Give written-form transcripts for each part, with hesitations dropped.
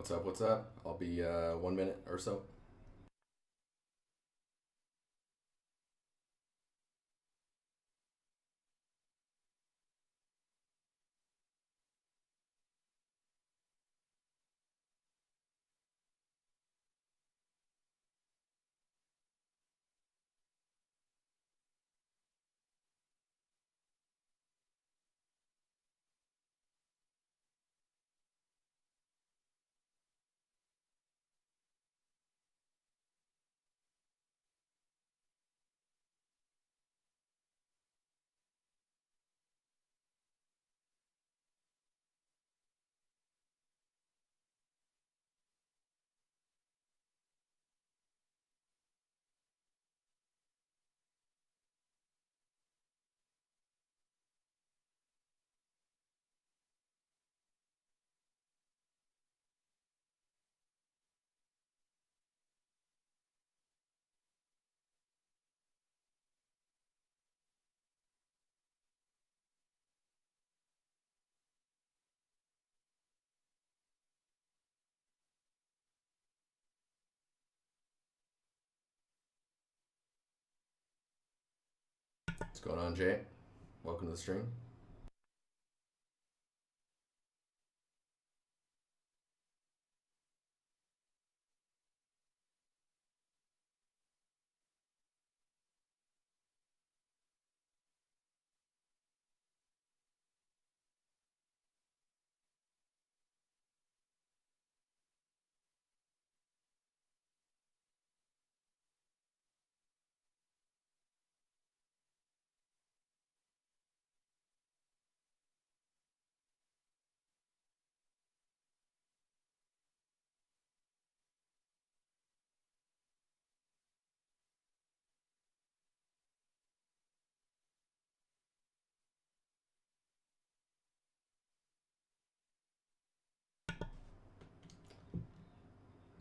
What's up? What's up? I'll be 1 minute or so. What's going on, Jay? Welcome to the stream.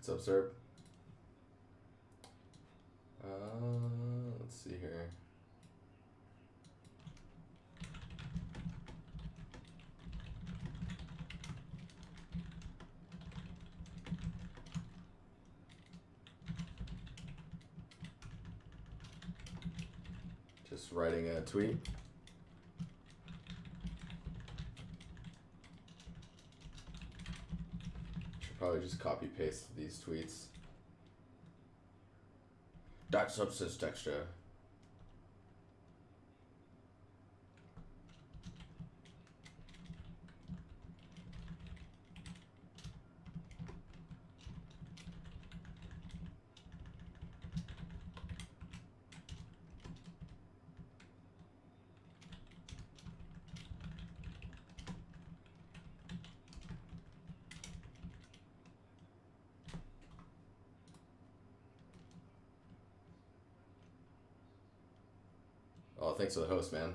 What's up, sir? Let's see here. Just writing a tweet. Should probably just copy paste these tweets. Dot substance texture. Oh, thanks for the host, man.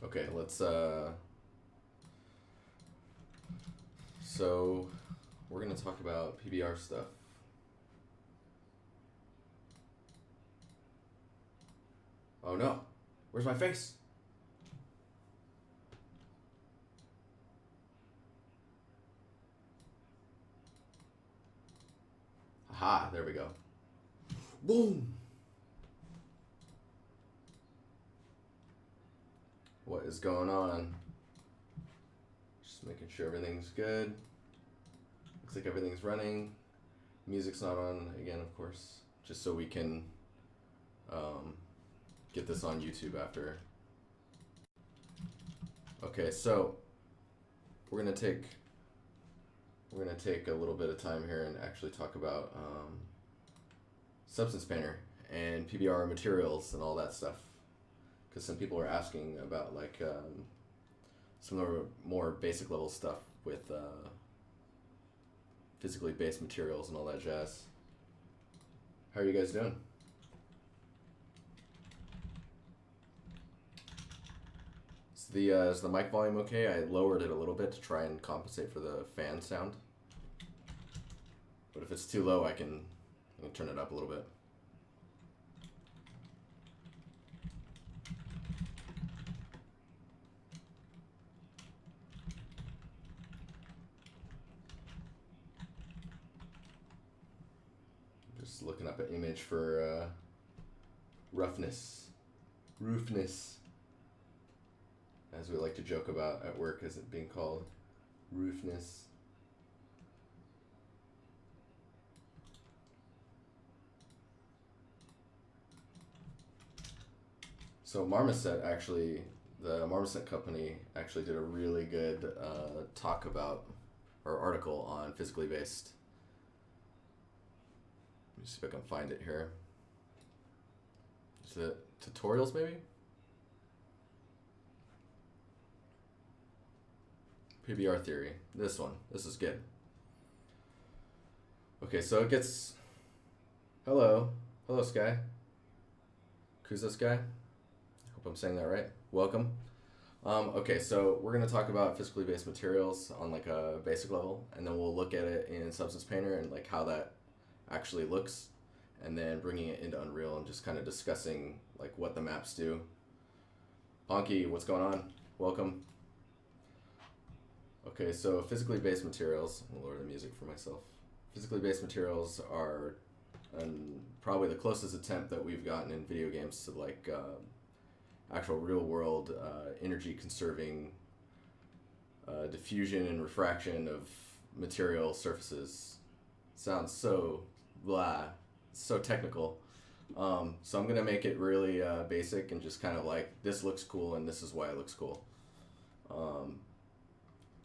Okay, let's so we're gonna talk about PBR stuff. Oh no, where's my face? Aha, there we go. Boom! What is going on? Just making sure everything's good. Looks like everything's running. Music's not on again, of course, just so we can get this on YouTube after. Okay, so we're gonna take a little bit of time here and actually talk about Substance Painter and PBR materials and all that stuff, because some people are asking about like some of the more basic level stuff with physically based materials and all that jazz. How are you guys doing? Is the mic volume okay? I lowered it a little bit to try and compensate for the fan sound. But if it's too low, I can turn it up a little bit. Just looking up an image for roughness. Roofness. As we like to joke about at work, as it being called. Roofness. So Marmoset actually, the Marmoset company actually did a really good talk about, or article on physically based. Let me see if I can find it here. Is it tutorials maybe? PBR theory. This one. This is good. Okay, so it gets... Hello. Hello, Sky. Kuzo Sky. Hope I'm saying that right. Welcome. Okay, so we're going to talk about physically based materials on like a basic level, and then we'll look at it in Substance Painter and like how that actually looks, and then bringing it into Unreal and just kind of discussing like what the maps do. Honky, what's going on? Welcome. Okay, so physically based materials, I'll lower the music for myself. Physically based materials are probably the closest attempt that we've gotten in video games to like actual real world energy conserving diffusion and refraction of material surfaces. Sounds so blah, so technical. So I'm gonna make it really basic and just kind of like, this looks cool and this is why it looks cool.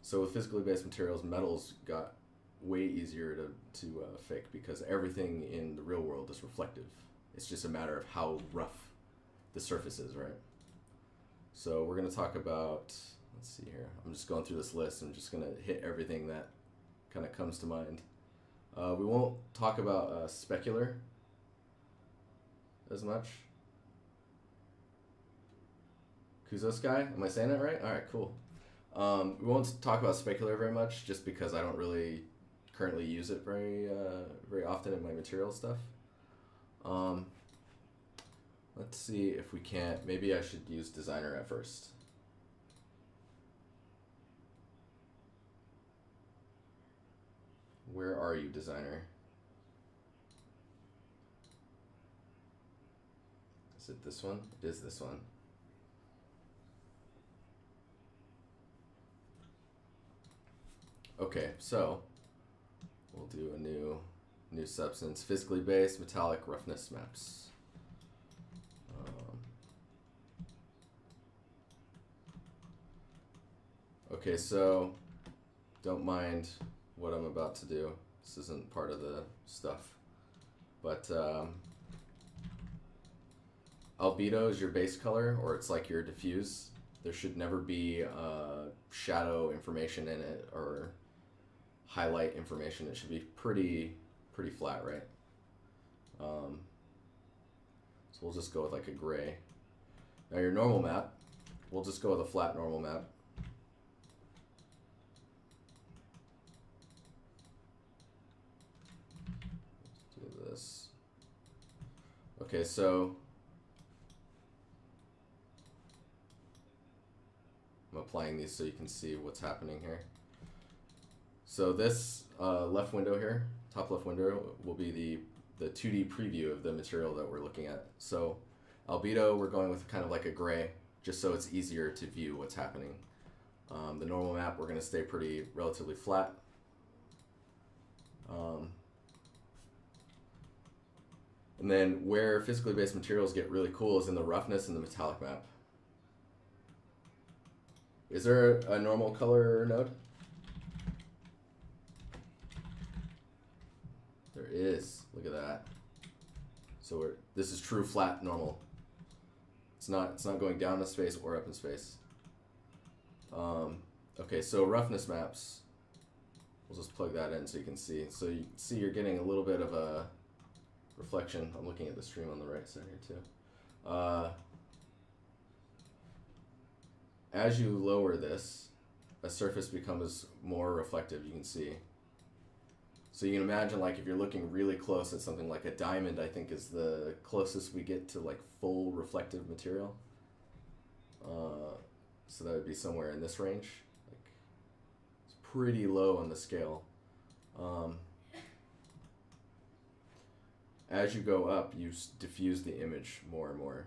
So with physically based materials, metals got way easier to fake because everything in the real world is reflective. It's just a matter of how rough the surface is, right? So we're going to talk about, let's see here, I'm just going through this list. I'm just going to hit everything that kind of comes to mind. We won't talk about specular as much. Kuzo Sky, am I saying that right? All right, cool. We won't talk about specular very much just because I don't really currently use it very often in my material stuff. Let's see if we can't, maybe I should use designer at first. Where are you, designer? Is it this one? It is this one. Okay, so we'll do a new substance, physically based metallic roughness maps. Okay, so don't mind what I'm about to do. This isn't part of the stuff, but albedo is your base color, or it's like your diffuse. There should never be shadow information in it or highlight information. It should be pretty flat, right? So we'll just go with like a gray. Now your normal map, we'll just go with a flat normal map. Let's do this. Okay, so I'm applying these so you can see what's happening here. So this left window here, top left window, will be the 2D preview of the material that we're looking at. So albedo, we're going with kind of like a gray, just so it's easier to view what's happening. The normal map, we're going to stay relatively flat. And then where physically based materials get really cool is in the roughness and the metallic map. Is there a normal color node? There is. Look at that. So this is true flat normal. It's not going down in space or up in space. Okay, so roughness maps. We'll just plug that in so you can see. So you see you're getting a little bit of a reflection. I'm looking at the stream on the right side here too. As you lower this, a surface becomes more reflective, you can see. So you can imagine, like, if you're looking really close at something like a diamond, I think is the closest we get to like full reflective material. So that would be somewhere in this range. Like, it's pretty low on the scale. as you go up, you diffuse the image more and more.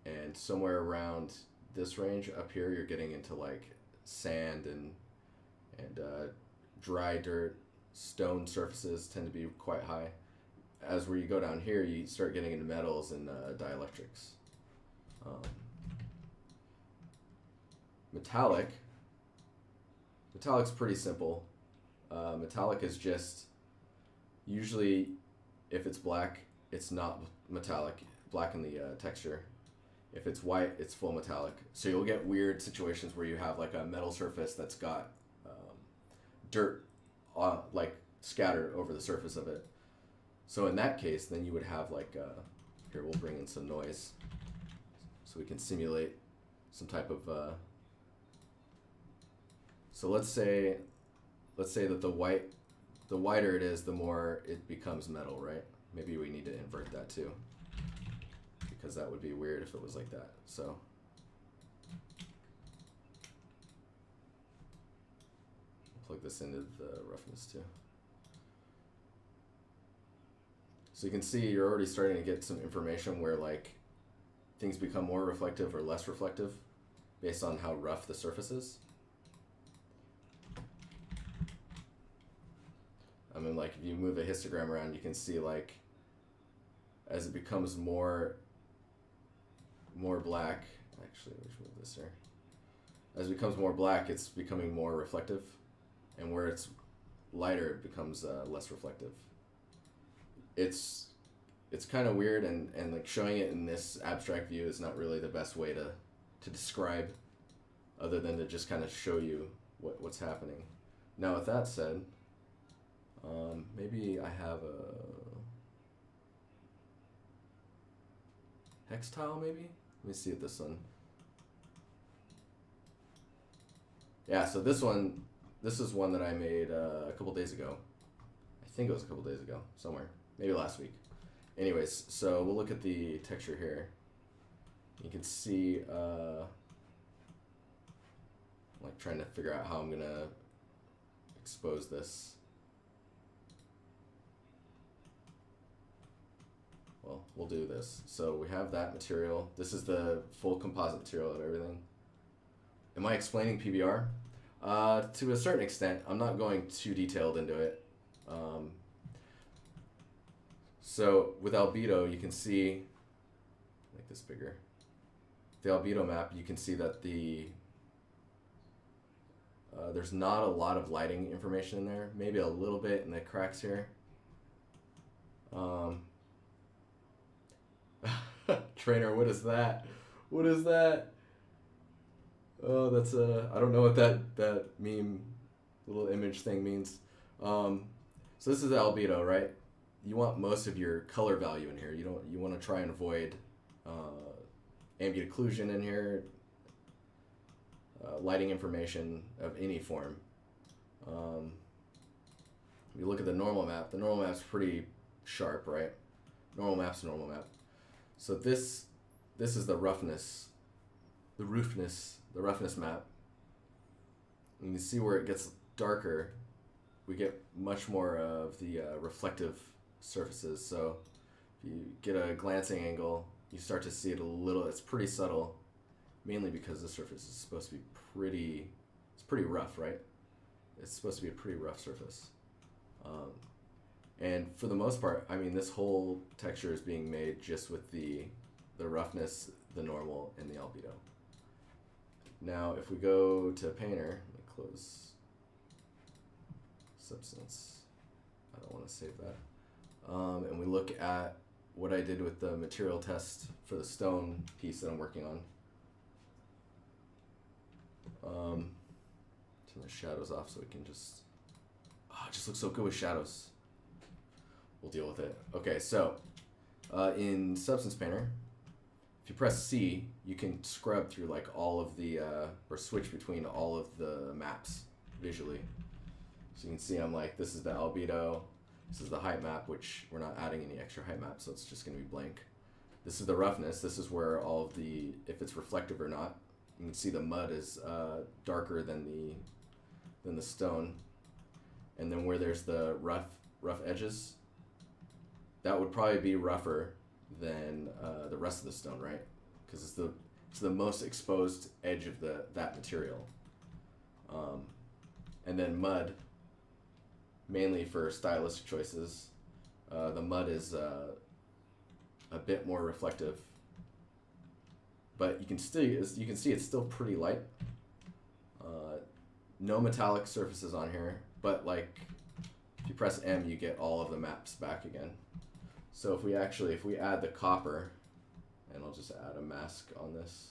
And somewhere around this range up here, you're getting into like sand and dry dirt. Stone surfaces tend to be quite high. As where you go down here, you start getting into metals and dielectrics. Metallic's pretty simple. Metallic is just, usually if it's black, it's not metallic, black in the texture. If it's white, it's full metallic. So you'll get weird situations where you have like a metal surface that's got dirt like scattered over the surface of it. So in that case, then you would have like, here we'll bring in some noise so we can simulate some type of, so let's say that the whiter it is, the more it becomes metal, right? Maybe we need to invert that too, because that would be weird if it was like that. So plug this into the roughness too. So you can see you're already starting to get some information where like things become more reflective or less reflective based on how rough the surface is. I mean, like if you move a histogram around, you can see like as it becomes more black, actually let's move this here. As it becomes more black, it's becoming more reflective, and where it's lighter, it becomes less reflective. It's kind of weird, and like showing it in this abstract view is not really the best way to describe, other than to just kind of show you what's happening. Now with that said, maybe I have a hex tile maybe? Let me see if this one. Yeah, so this is one that I made a couple days ago. I think it was a couple days ago, somewhere. Maybe last week. Anyways, so we'll look at the texture here. You can see, like trying to figure out how I'm gonna expose this. Well, we'll do this. So we have that material. This is the full composite material of everything. Am I explaining PBR? To a certain extent. I'm not going too detailed into it. So with albedo, you can see, make this bigger. The albedo map, you can see that there's not a lot of lighting information in there. Maybe a little bit in the cracks here. Trainer, what is that? What is that? Oh, that's I don't know what that meme little image thing means. So this is the albedo, right? You want most of your color value in here. You want to try and avoid ambient occlusion in here, lighting information of any form. If you look at the normal map, the normal map's pretty sharp, right? Normal map's a normal map. So this is the roughness map. And you can see where it gets darker, we get much more of the reflective surfaces. So if you get a glancing angle, you start to see it a little. It's pretty subtle, mainly because the surface is supposed to be pretty rough, right? It's supposed to be a pretty rough surface. And for the most part, I mean, this whole texture is being made just with the roughness, the normal, and the albedo. Now, if we go to Painter, let me close Substance. I don't want to save that. And we look at what I did with the material test for the stone piece that I'm working on. Turn the shadows off so we can just... Oh, it just looks so good with shadows. We'll deal with it. Okay, so in Substance Painter, if you press C, you can scrub through like all of the, or switch between all of the maps visually. So you can see I'm like, this is the albedo, this is the height map, which we're not adding any extra height map, so it's just going to be blank. This is the roughness. This is where all of the, if it's reflective or not. You can see the mud is darker than the stone. And then where there's the rough edges, that would probably be rougher than the rest of the stone, right? Because it's the most exposed edge of that material. And then mud, mainly for stylistic choices. The mud is a bit more reflective, but you can see it's still pretty light. No metallic surfaces on here, but like if you press M, you get all of the maps back again. So if we add the copper, and I'll just add a mask on this,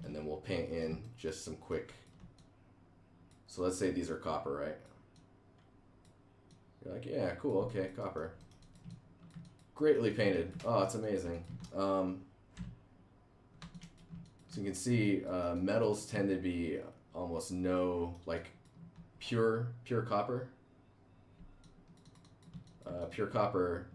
and then we'll paint in just some quick. So let's say these are copper, right? You're like, yeah, cool, okay, copper. Greatly painted. Oh, it's amazing. So you can see metals tend to be almost no, like pure copper. Pure copper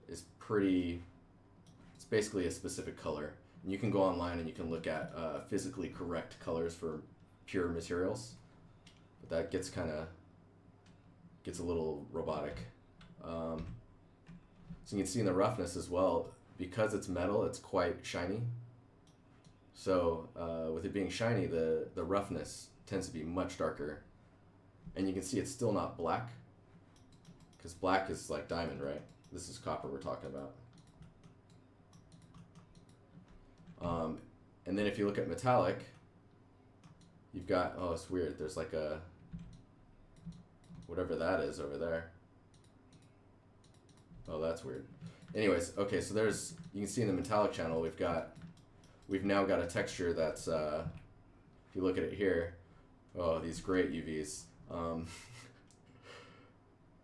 is it's basically a specific color. And you can go online and you can look at physically correct colors for pure materials. But that gets a little robotic. So you can see in the roughness as well, because it's metal, it's quite shiny. So with it being shiny, the roughness tends to be much darker. And you can see it's still not black, because black is like diamond, right? This is copper we're talking about. And then if you look at metallic, you've got, oh, it's weird. There's like a, whatever that is over there. Oh, that's weird. Anyways, okay, so you can see in the metallic channel, we've now got a texture that's, if you look at it here, oh, these great UVs.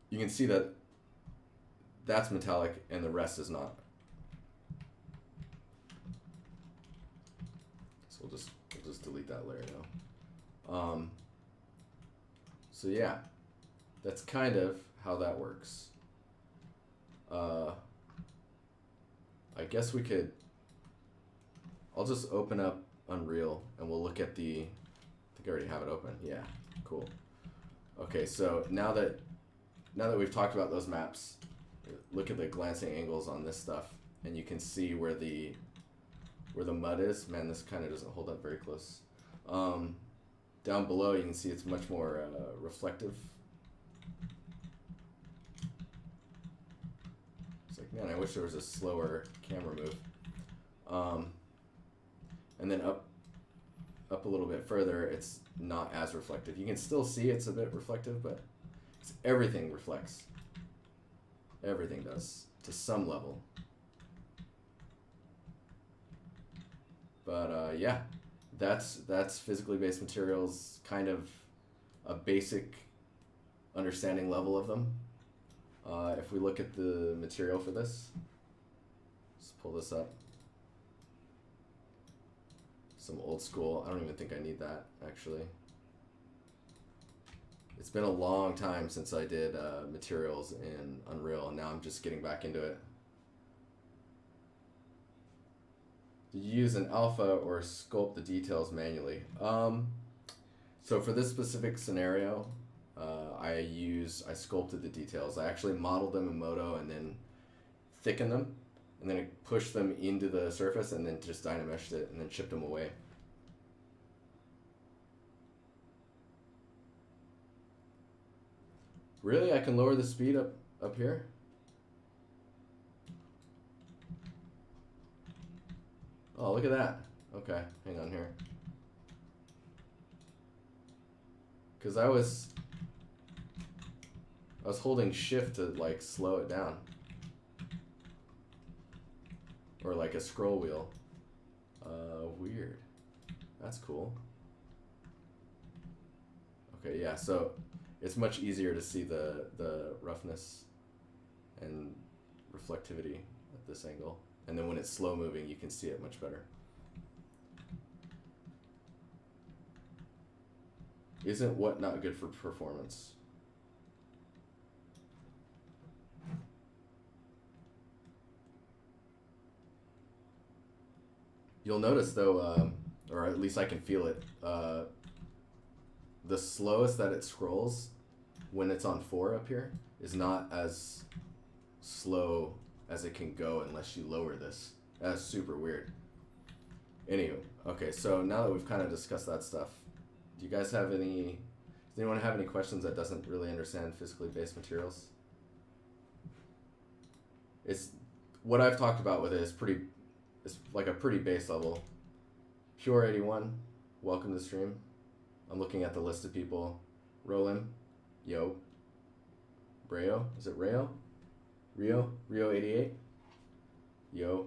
You can see that that's metallic and the rest is not. So we'll just delete that layer now. So yeah, that's kind of how that works. I guess I'll just open up Unreal and we'll look at I think I already have it open. Yeah, cool. Okay, so now that we've talked about those maps, look at the glancing angles on this stuff, and you can see where the mud is. Man, this kind of doesn't hold up very close. Down below, you can see it's much more reflective. It's like, man, I wish there was a slower camera move. And then up a little bit further, it's not as reflective. You can still see it's a bit reflective, but everything reflects. Everything does, to some level. But yeah, that's physically based materials, kind of a basic understanding level of them. If we look at the material for this, let's pull this up. Some old school. I don't even think I need that, actually. It's been a long time since I did materials in Unreal, and now I'm just getting back into it. Did you use an alpha or sculpt the details manually? So for this specific scenario, I sculpted the details. I actually modeled them in Modo and then thickened them, and then I pushed them into the surface and then just dynameshed it and then shipped them away. Really? I can lower the speed up here? Oh, look at that. Okay, hang on here. Because I was holding shift to like slow it down. Or like a scroll wheel. Weird. That's cool. Okay, yeah, so it's much easier to see the roughness and reflectivity at this angle. And then when it's slow moving, you can see it much better. Isn't what not good for performance? You'll notice though, or at least I can feel it, the slowest that it scrolls when it's on 4 up here is not as slow as it can go unless you lower this. That's super weird. Anywho, okay, so now that we've kind of discussed that stuff, do you guys have any, does anyone have any questions that doesn't really understand physically based materials? It's, what I've talked about with it is pretty, it's like a pretty base level. Pure81, welcome to the stream. I'm looking at the list of people. Roland, yo. Rayo, is it Rayo? Rio 88, yo.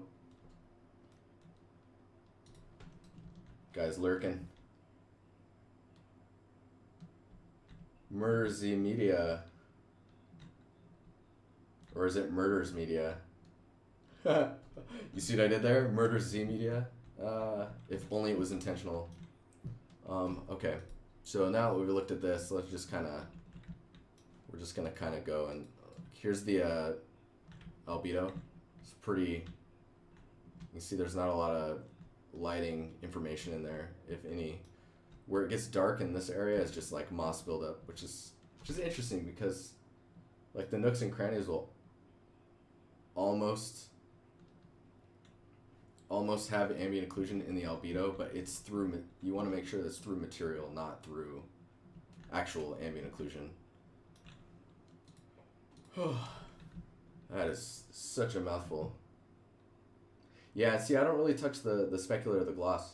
Guys lurking. Murders Z Media. Or is it Murders Media? You see what I did there? Murders Z Media. If only it was intentional. Okay. So now that we've looked at this, let's just kind of, we're just going to kind of go and here's the albedo. It's pretty, you can see there's not a lot of lighting information in there, if any. Where it gets dark in this area is just like moss buildup, which is interesting because like the nooks and crannies will almost have ambient occlusion in the albedo, but it's through, you want to make sure that's through material, not through actual ambient occlusion. That is such a mouthful. Yeah, see, I don't really touch the specular or the gloss,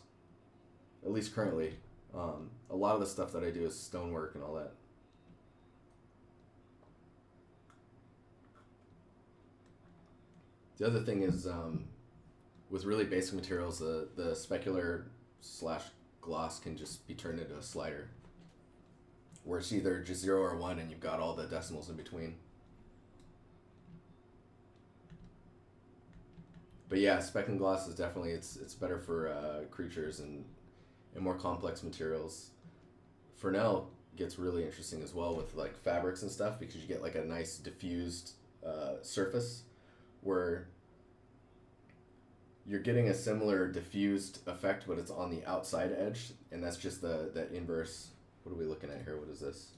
at least currently. A lot of the stuff that I do is stonework and all that. The other thing is, with really basic materials, the specular / gloss can just be turned into a slider, where it's either just 0 or 1 and you've got all the decimals in between. But yeah, spec and gloss is definitely, it's better for creatures and more complex materials. Fresnel gets really interesting as well with like fabrics and stuff, because you get like a nice diffused surface where you're getting a similar diffused effect, but it's on the outside edge, and that's just the inverse. What are we looking at here? What is this?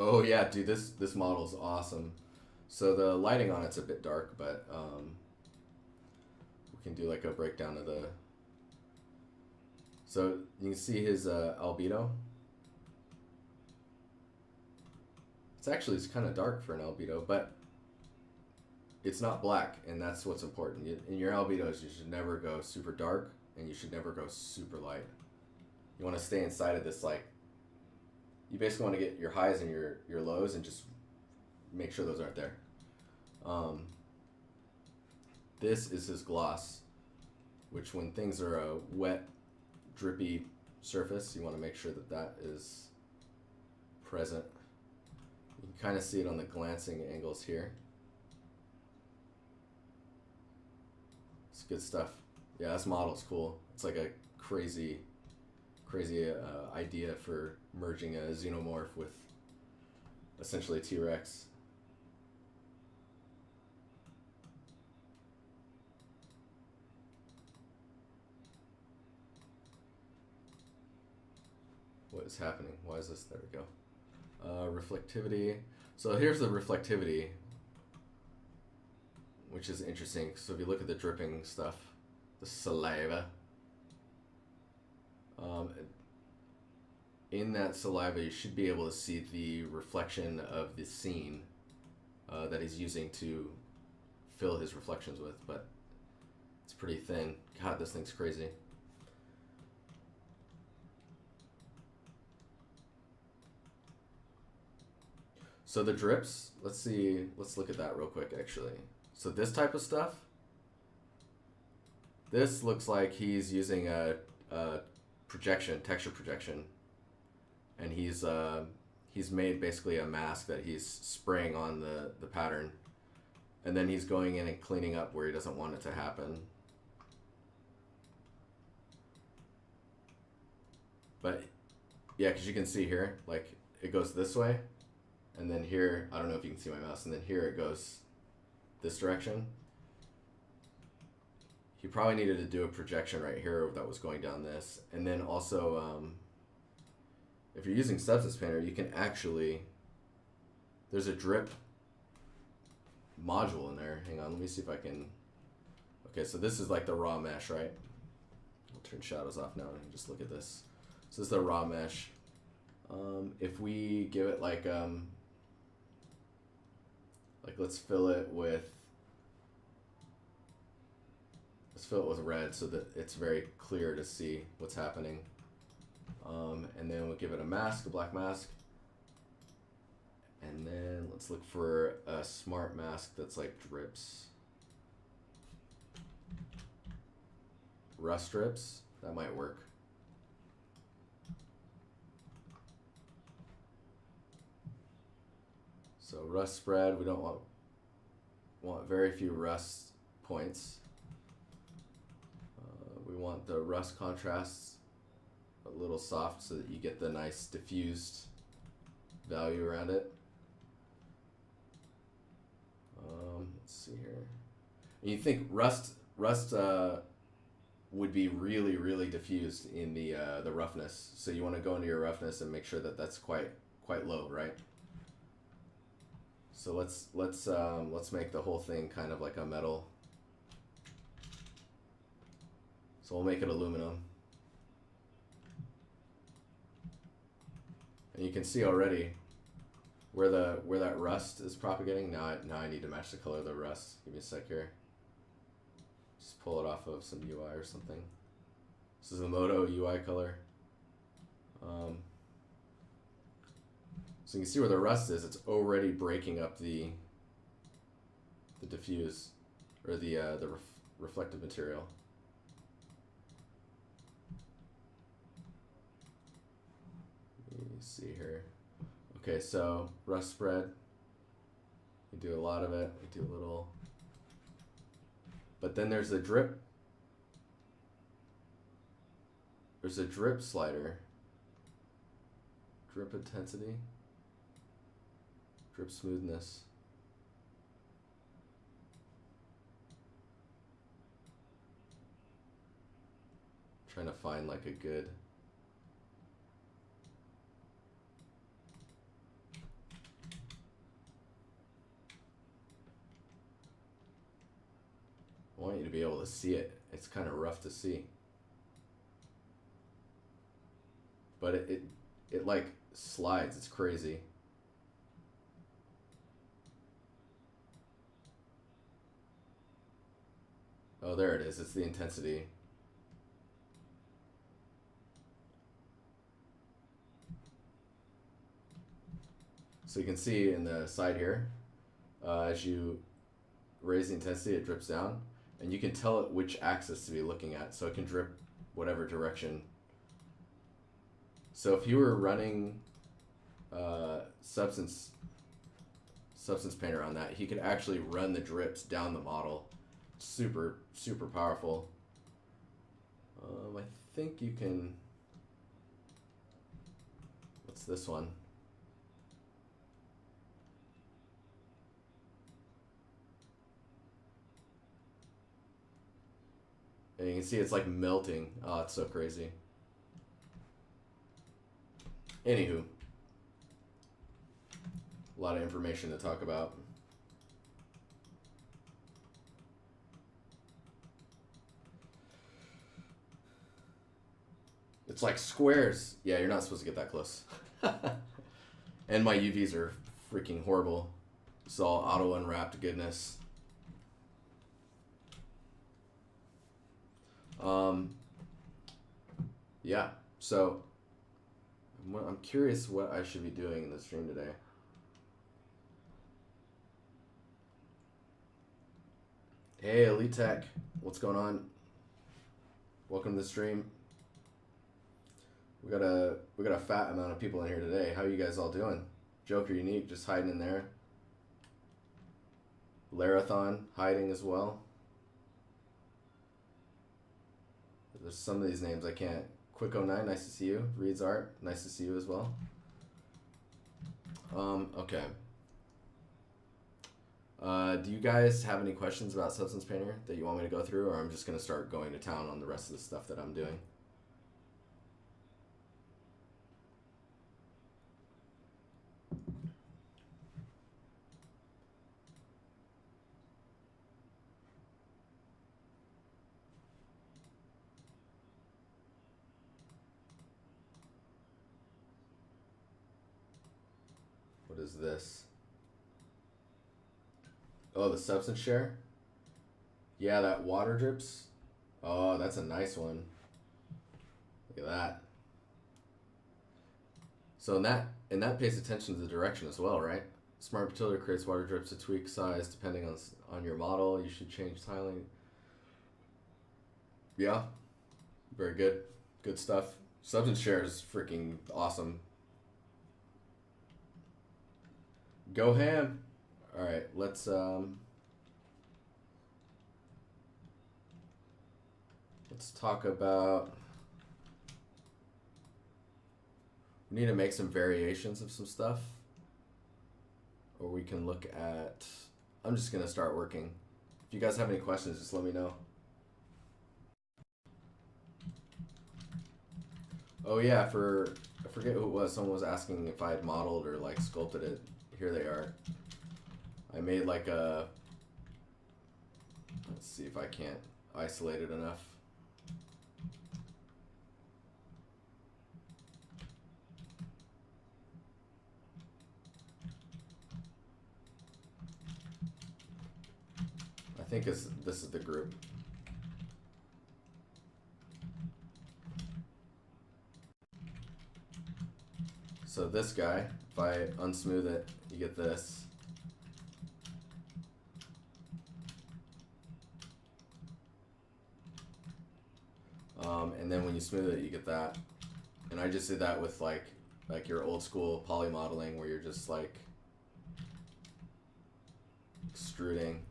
Oh yeah, dude, this model is awesome. So the lighting on it's a bit dark, but we can do like a breakdown of the. So you can see his albedo. It's kind of dark for an albedo, but it's not black, and that's what's important. In your albedos, you should never go super dark, and you should never go super light. You want to stay inside of this, like, you basically want to get your highs and your lows and just make sure those aren't there. This is his gloss, which when things are a wet, drippy surface, you want to make sure that that is present. You can kind of see it on the glancing angles here. It's good stuff. Yeah, this model's cool. It's like a crazy idea for merging a xenomorph with essentially a T-Rex. What is happening? Why is this? There we go. Reflectivity. So here's the reflectivity, which is interesting. So if you look at the dripping stuff, the saliva, in that saliva you should be able to see the reflection of the scene that he's using to fill his reflections with, but it's pretty thin. God, this thing's crazy. So the drips, let's look at that real quick actually. So this type of stuff, this looks like he's using a texture projection, and he's made basically a mask that he's spraying on the pattern, and then he's going in and cleaning up where he doesn't want it to happen. But yeah, because you can see here, like it goes this way, and then here, I don't know if you can see my mouse, and then here it goes this direction. he probably needed to do a projection right here that was going down this. And then also, if you're using Substance Painter, you can actually, there's a drip module in there. Hang on, let me see if I can, okay, so this is like the raw mesh, right? I'll turn shadows off now and just look at this. So this is the raw mesh. If we give it like let's fill it with red so that it's very clear to see what's happening. And then we'll give it a mask, a black mask. And then let's look for a smart mask that's like drips. Rust drips, that might work. So rust spread, we don't want very few rust points. We want the rust contrasts a little soft so that you get the nice diffused value around it. Let's see here. And you think rust would be really, really diffused in the roughness. So you want to go into your roughness and make sure that that's quite low, right? So let's make the whole thing kind of like a metal. So we'll make it aluminum. And you can see already where that rust is propagating. Now I need to match the color of the rust. Give me a sec here. Just pull it off of some UI or something. This is a Modo UI color. So you can see where the rust is. It's already breaking up the diffuse or the reflective material. Let me see here. Okay, so rust spread. We do a lot of it. We do a little. But then there's a drip. There's a drip slider. Drip intensity. Drip smoothness. Trying to find like a good. I want you to be able to see it. It's kind of rough to see. But it like slides. It's crazy. Oh, there it is. It's the intensity. So you can see in the side here, as you raise the intensity, it drips down. And you can tell it which axis to be looking at. So it can drip whatever direction. So if you were running Substance Painter on that, he could actually run the drips down the model. Super powerful. I think you can. What's this one? And you can see it's like melting. Oh, it's so crazy. Anywho, a lot of information to talk about. It's like squares. Yeah, you're not supposed to get that close. And my UVs are freaking horrible. It's all auto unwrapped goodness. Yeah, so I'm curious what I should be doing in the stream today. Hey, Elite Tech, what's going on? Welcome to the stream. We got a fat amount of people in here today. How are you guys all doing? Joker Unique just hiding in there. Larathon hiding as well. There's some of these names I can't. Quick09, nice to see you. Reads Art, nice to see you as well. Okay. Do you guys have any questions about Substance Painter that you want me to go through, or I'm just gonna start going to town on the rest of the stuff that I'm doing? What is this? Oh, the substance share? Yeah, that water drips. Oh, that's a nice one. Look at that. So in that pays attention to the direction as well, right? Smart Tilder creates water drips to tweak size depending on your model. You should change tiling. Yeah, very good. Good stuff. Substance share is freaking awesome. Go ham. All right, let's talk about. We need to make some variations of some stuff, or we can look at. I'm just gonna start working. If you guys have any questions, just let me know. Oh yeah, I forget who it was. Someone was asking if I had modeled or like sculpted it. Here they are. I made like a. Let's see if I can't isolate it enough. I think this is the group. So this guy, if I unsmooth it, you get this. And then when you smooth it, you get that. And I just did that with like your old school poly modeling where you're just like extruding.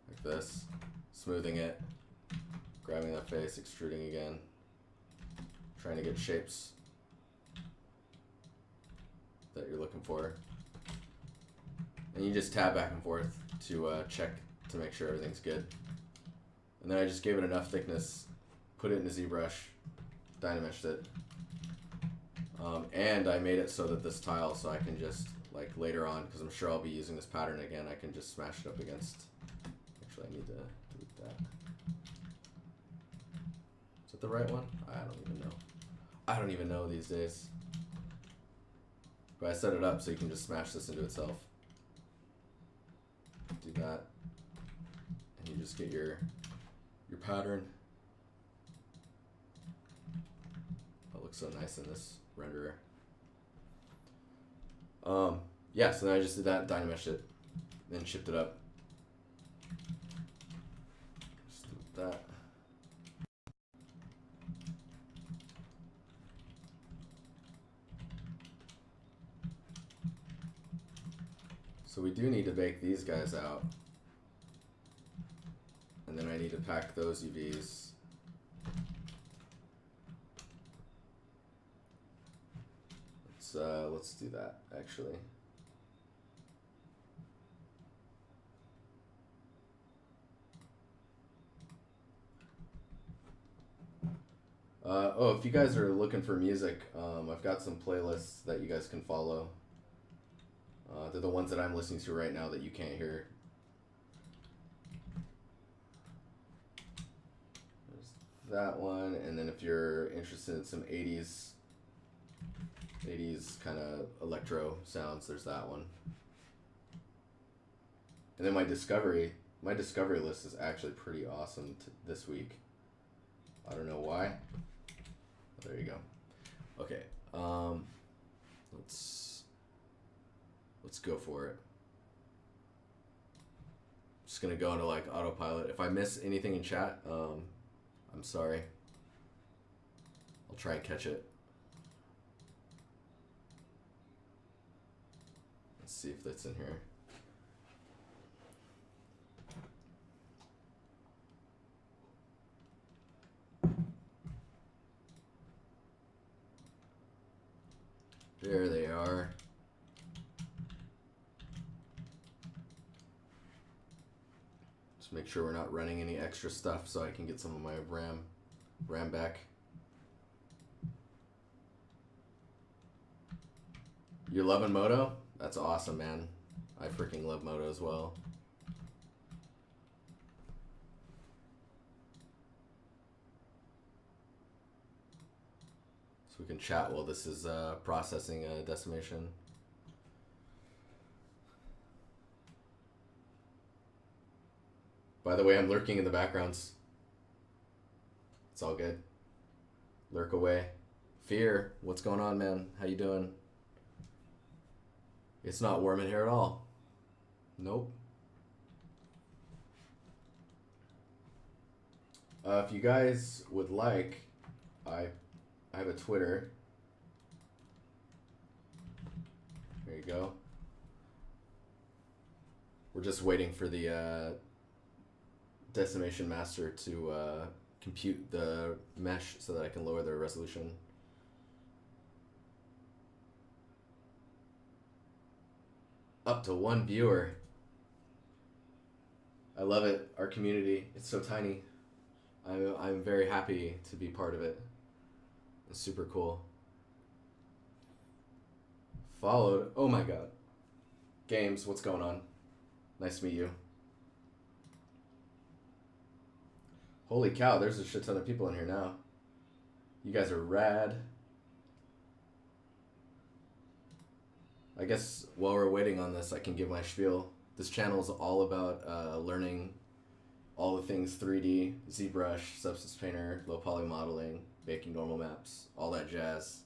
Like this, smoothing it, grabbing that face, extruding again, trying to get shapes that you're looking for. And you just tab back and forth to check to make sure everything's good. And then I just gave it enough thickness, put it in a ZBrush, dynameshed it. And I made it so that this tile, so I can just, like later on, because I'm sure I'll be using this pattern again, I can just smash it up against. Actually, I need to delete that. Is it the right one? I don't even know. I don't even know these days. But I set it up so you can just smash this into itself. Do that. And you just get your pattern. That looks so nice in this renderer. Yeah, so then I just did that, dynameshed it, then shipped it up. Just do that. So we do need to bake these guys out. And then I need to pack those UVs. Let's do that actually. Oh, if you guys are looking for music, I've got some playlists that you guys can follow. They're the ones that I'm listening to right now that you can't hear. There's that one, and then if you're interested in some 80s kind of electro sounds, there's that one. And then my discovery list is actually pretty awesome this week. I don't know why. Oh, there you go. Okay, let's go for it. Just gonna go into like autopilot. If I miss anything in chat, I'm sorry. I'll try and catch it. Let's see if that's in here. There they are. Just make sure we're not running any extra stuff so I can get some of my RAM back. You're loving Modo? That's awesome, man. I freaking love Modo as well. So we can chat while this is processing a decimation. By the way, I'm lurking in the backgrounds. It's all good. Lurk away. Fear, what's going on, man? How you doing? It's not warm in here at all. Nope. If you guys would like, I have a Twitter. There you go. We're just waiting for the decimation master to compute the mesh so that I can lower the resolution. Up to 1 viewer. I love it. Our community, it's so tiny. I'm very happy to be part of it. It's super cool. Followed. Oh my god. Games, what's going on? Nice to meet you. Holy cow, there's a shit ton of people in here now. You guys are rad. I guess while we're waiting on this, I can give my spiel. This channel is all about learning all the things 3D, ZBrush, Substance Painter, low poly modeling, making normal maps, all that jazz.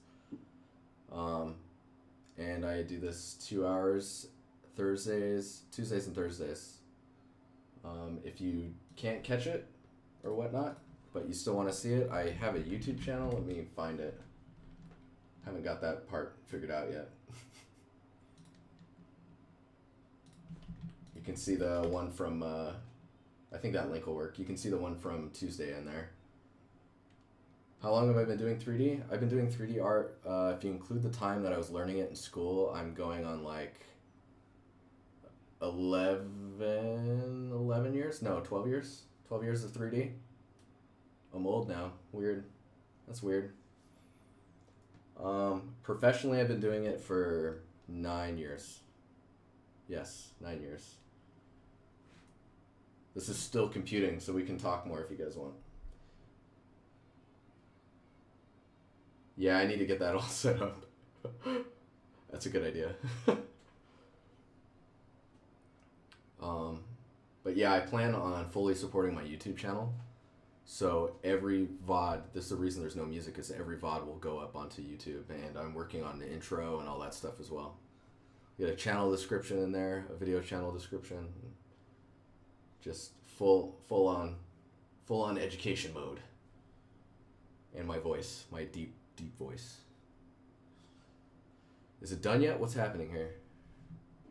And I do this 2 hours Tuesdays and Thursdays. If you can't catch it or whatnot, but you still want to see it, I have a YouTube channel. Let me find it. Haven't got that part figured out yet. You can see the one from, I think that link will work. You can see the one from Tuesday in there. How long have I been doing 3D? I've been doing 3D art, if you include the time that I was learning it in school, I'm going on like 11 years? No, 12 years. 12 years of 3D. I'm old now. Weird. That's weird. Professionally, I've been doing it for 9 years. Yes, 9 years. This is still computing, so we can talk more if you guys want. Yeah, I need to get that all set up. That's a good idea. But yeah, I plan on fully supporting my YouTube channel. So every VOD, this is the reason there's no music, is every VOD will go up onto YouTube, and I'm working on the intro and all that stuff as well. You get a channel description in there, a video channel description. Just full on education mode. And my voice, my deep voice. Is it done yet? What's happening here?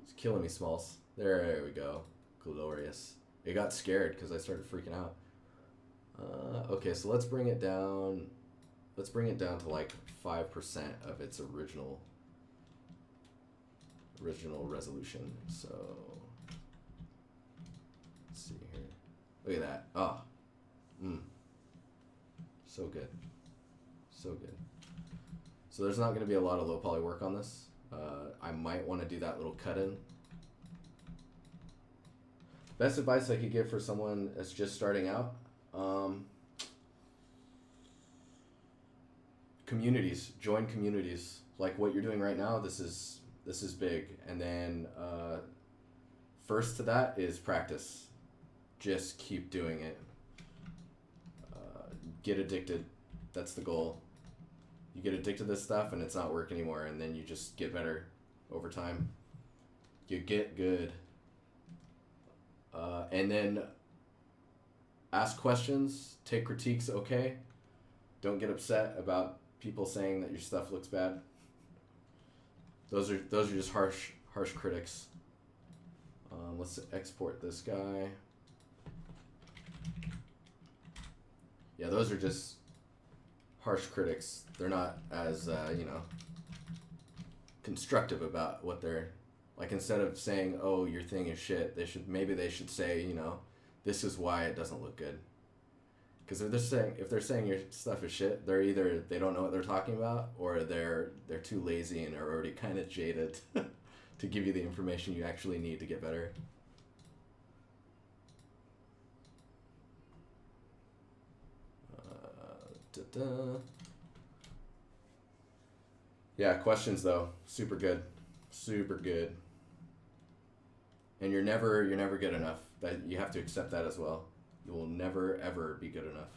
It's killing me, Smalls. There we go. Glorious. It got scared because I started freaking out. Okay, so let's bring it down. Let's bring it down to like 5% of its original resolution. So let's see here. Look at that. Oh. So good. So good. So there's not going to be a lot of low poly work on this. I might want to do that little cut in. Best advice I could give for someone that's just starting out. Communities. Join communities. Like what you're doing right now, this is big. And then first to that is practice. Just keep doing it. Get addicted. That's the goal. You get addicted to this stuff and it's not work anymore, and then you just get better over time. You get good. And then ask questions, take critiques, okay? Don't get upset about people saying that your stuff looks bad. Those are just harsh critics. Let's export this guy. Yeah, those are just harsh critics. They're not as, constructive about what they're like. Instead of saying, "Oh, your thing is shit," they should say, you know, this is why it doesn't look good. Because if they're saying your stuff is shit, they're either they don't know what they're talking about, or they're too lazy and are already kind of jaded to give you the information you actually need to get better. Yeah, questions though, super good, super good. And you're never good enough. That you have to accept that as well. You will never ever be good enough.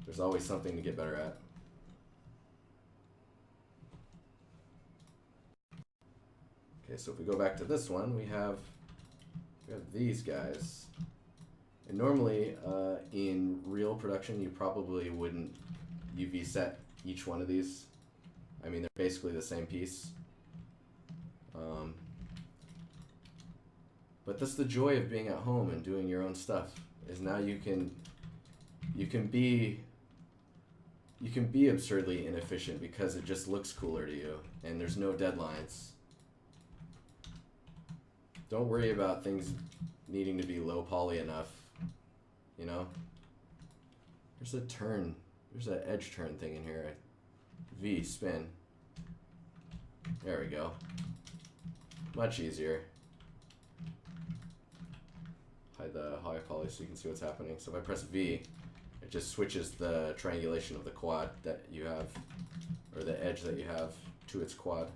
There's always something to get better at. Okay, so if we go back to this one, we have these guys. And normally, in real production, you probably wouldn't UV set each one of these. I mean, they're basically the same piece. But that's the joy of being at home and doing your own stuff. Is now you can be absurdly inefficient because it just looks cooler to you, and there's no deadlines. Don't worry about things needing to be low poly enough. You know, there's a turn, there's an edge turn thing in here. V, spin. There we go. Much easier. Hide the high poly so you can see what's happening. So if I press V, it just switches the triangulation of the quad that you have, or the edge that you have, to its quad.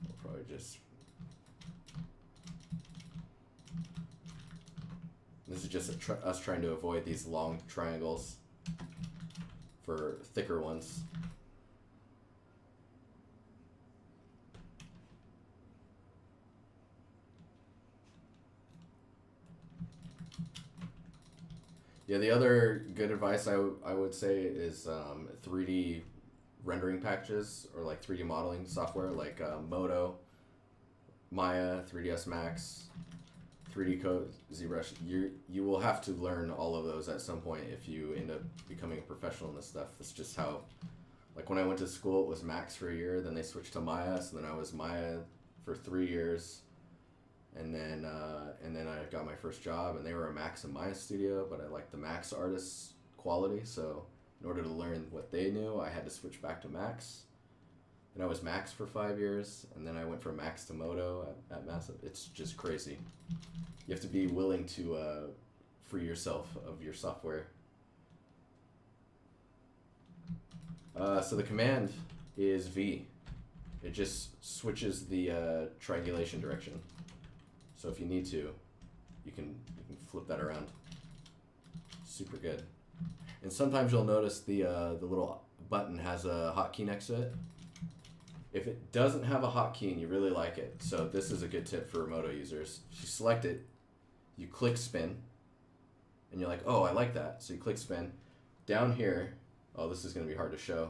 We'll probably just... This is just us trying to avoid these long triangles for thicker ones. Yeah, the other good advice I would say is 3D rendering packages, or like 3D modeling software like Modo, Maya, 3ds Max, 3D Code, ZBrush. You will have to learn all of those at some point if you end up becoming a professional in this stuff. That's just how, like when I went to school, it was Max for a year, then they switched to Maya, so then I was Maya for 3 years. And then I got my first job, and they were a Max and Maya studio, but I liked the Max artists' quality, so in order to learn what they knew, I had to switch back to Max. And I was Max for 5 years, and then I went from Max to Modo at Massive. It's just crazy. You have to be willing to free yourself of your software. So the command is V. It just switches the triangulation direction. So if you need to, you can flip that around. Super good. And sometimes you'll notice the little button has a hotkey next to it. If it doesn't have a hotkey and you really like it, so this is a good tip for Modo users. If you select it, you click spin, and you're like, oh, I like that. So you click spin. Down here, oh, this is going to be hard to show.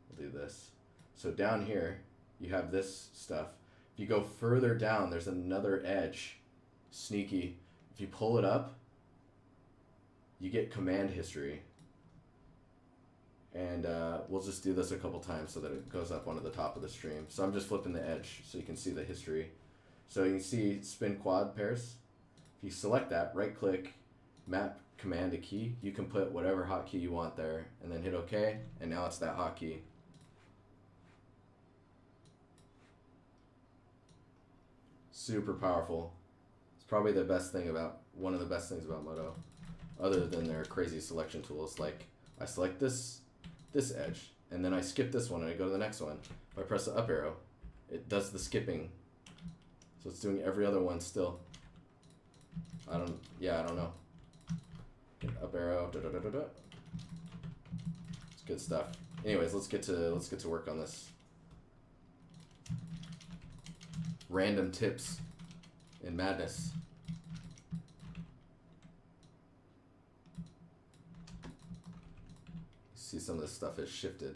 We'll do this. So down here, you have this stuff. If you go further down, there's another edge, sneaky. If you pull it up, you get command history. And we'll just do this a couple times so that it goes up onto the top of the stream. So I'm just flipping the edge so you can see the history. So you can see spin quad pairs. If you select that, right click, map command to key, you can put whatever hotkey you want there, and then hit OK, and now it's that hotkey. Super powerful. It's probably the best thing about, one of the best things about Modo, other than their crazy selection tools. Like I select this edge, and then I skip this one and I go to the next one. If I press the up arrow, it does the skipping. So it's doing every other one still. I don't know. Up arrow, da da da da da. It's good stuff. Anyways, let's get to work on this. Random tips in madness. See, some of this stuff is shifted.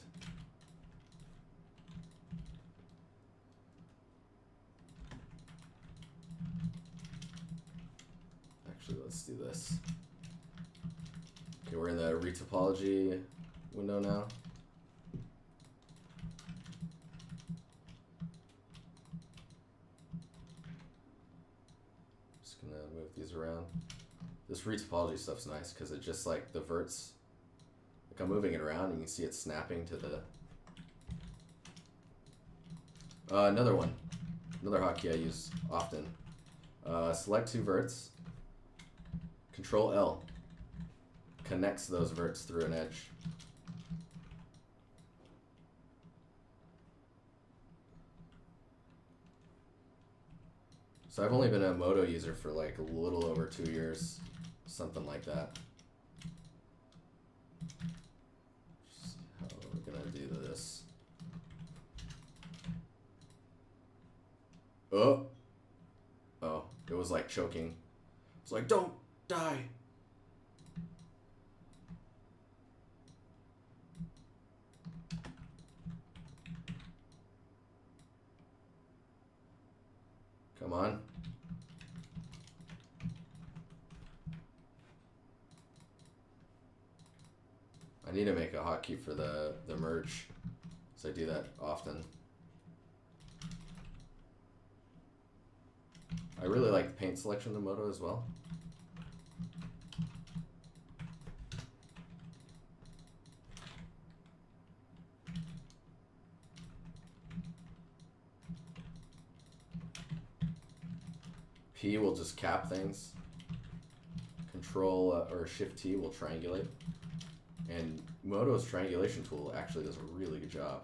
Actually, let's do this. Okay, we're in the retopology window now. Just gonna move these around. This retopology stuff's nice because it just like the verts. Like I'm moving it around and you can see it snapping to the. Another one. Another hotkey I use often. Select two verts. Control L. Connects those verts through an edge. So I've only been a Modo user for like a little over 2 years, something like that. Just how we're gonna do this. Oh, it was like choking. It's like, don't die. Come on. I need to make a hotkey for the merge, so I do that often. I really like the paint selection in the Modo as well. P will just cap things. Control or Shift T will triangulate. And Modo's triangulation tool actually does a really good job.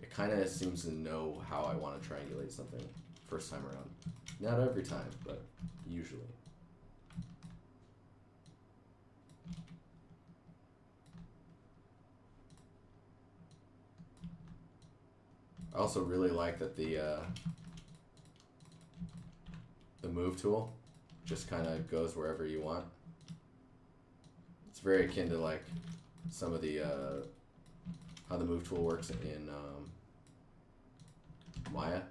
It kind of seems to know how I want to triangulate something first time around. Not every time, but usually. I also really like that the move tool just kind of goes wherever you want. It's very akin to like some of the how the move tool works in Maya.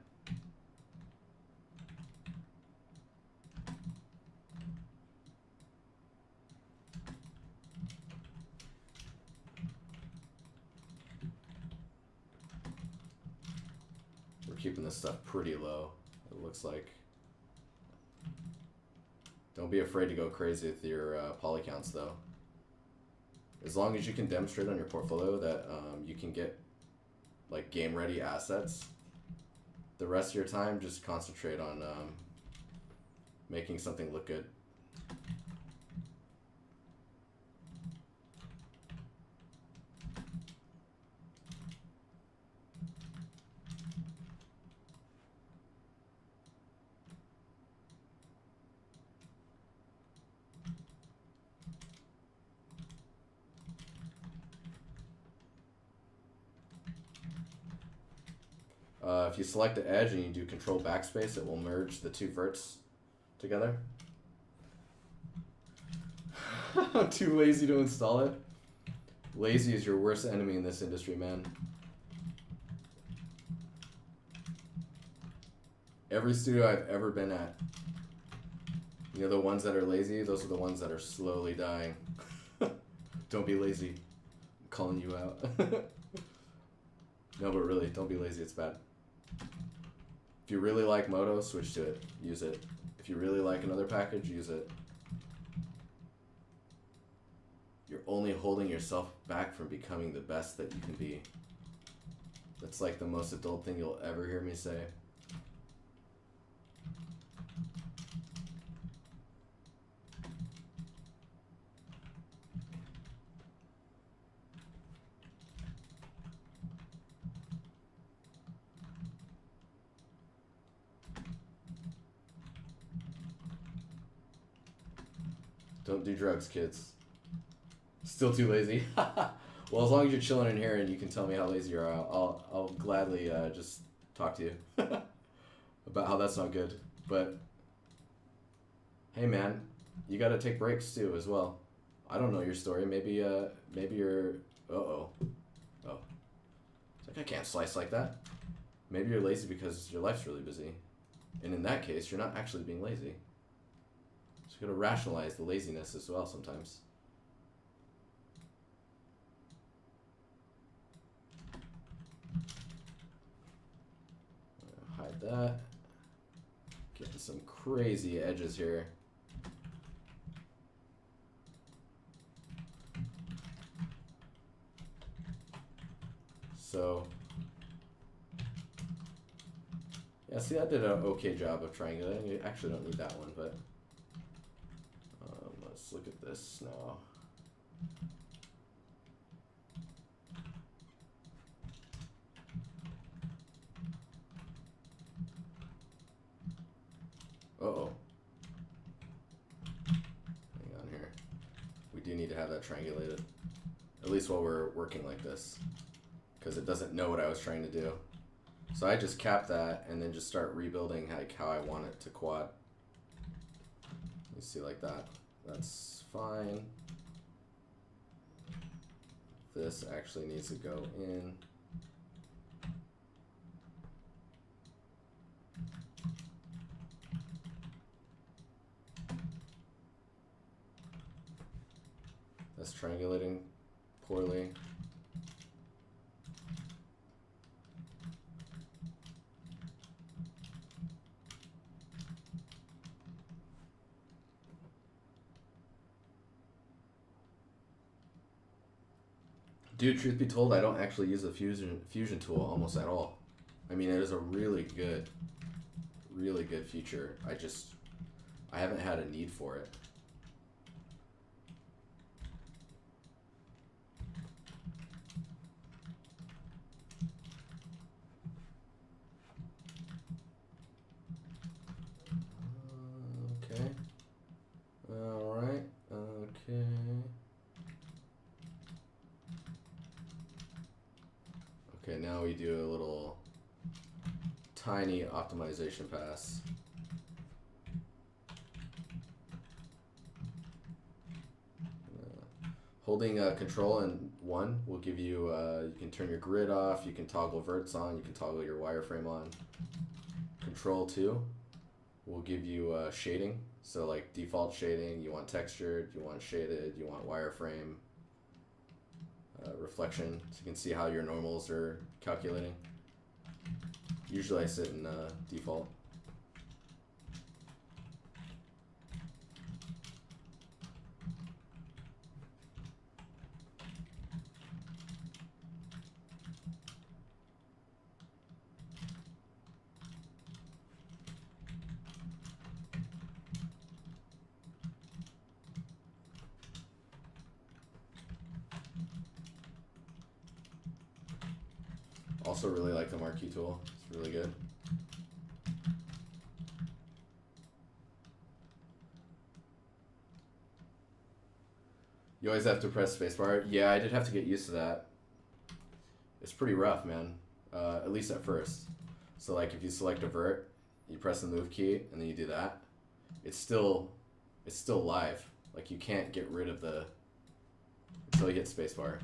We're keeping this stuff pretty low, it looks like. Don't be afraid to go crazy with your poly counts though. As long as you can demonstrate on your portfolio that you can get like game ready assets, the rest of your time just concentrate on making something look good. If you select the edge and you do Control Backspace, it will merge the two verts together. I'm too lazy to install it. Lazy is your worst enemy in this industry, man. Every studio I've ever been at, you know, the ones that are lazy, those are the ones that are slowly dying. Don't be lazy. I'm calling you out. No, but really, don't be lazy. It's bad. If you really like Modo, switch to it. Use it. If you really like another package, use it. You're only holding yourself back from becoming the best that you can be. That's like the most adult thing you'll ever hear me say. Don't do drugs, kids. Still too lazy. Well, as long as you're chilling in here and you can tell me how lazy you are, I'll gladly just talk to you about how that's not good. But hey, man, you got to take breaks too as well. I don't know your story. Maybe you're oh, it's like I can't slice like that. Maybe you're lazy because your life's really busy, and in that case, you're not actually being lazy. So you got to rationalize the laziness as well sometimes. Add that. Getting some crazy edges here. So, yeah, see, I did an okay job of triangulating. You actually don't need that one, but let's look at this now. Uh-oh. Hang on here. We do need to have that triangulated, at least while we're working like this, because it doesn't know what I was trying to do. So I just cap that and then just start rebuilding like how I want it to quad. You see, like that. That's fine. This actually needs to go in. That's triangulating poorly. Dude, truth be told, I don't actually use the fusion tool almost at all. I mean, it is a really good feature. I haven't had a need for it. Okay. All right. Okay. Okay, now we do a little tiny optimization pass. Holding Control and 1 will give you, you can turn your grid off, you can toggle verts on, you can toggle your wireframe on. Control 2 will give you shading, so like default shading, you want textured, you want shaded, you want wireframe. Reflection, so you can see how your normals are calculating. Usually I sit in default. Also really like the marquee tool. It's really good. You always have to press spacebar. Yeah, I did have to get used to that. It's pretty rough, man. At least at first. So like if you select a vert, you press the move key and then you do that. It's still live. Like you can't get rid of the until you hit spacebar.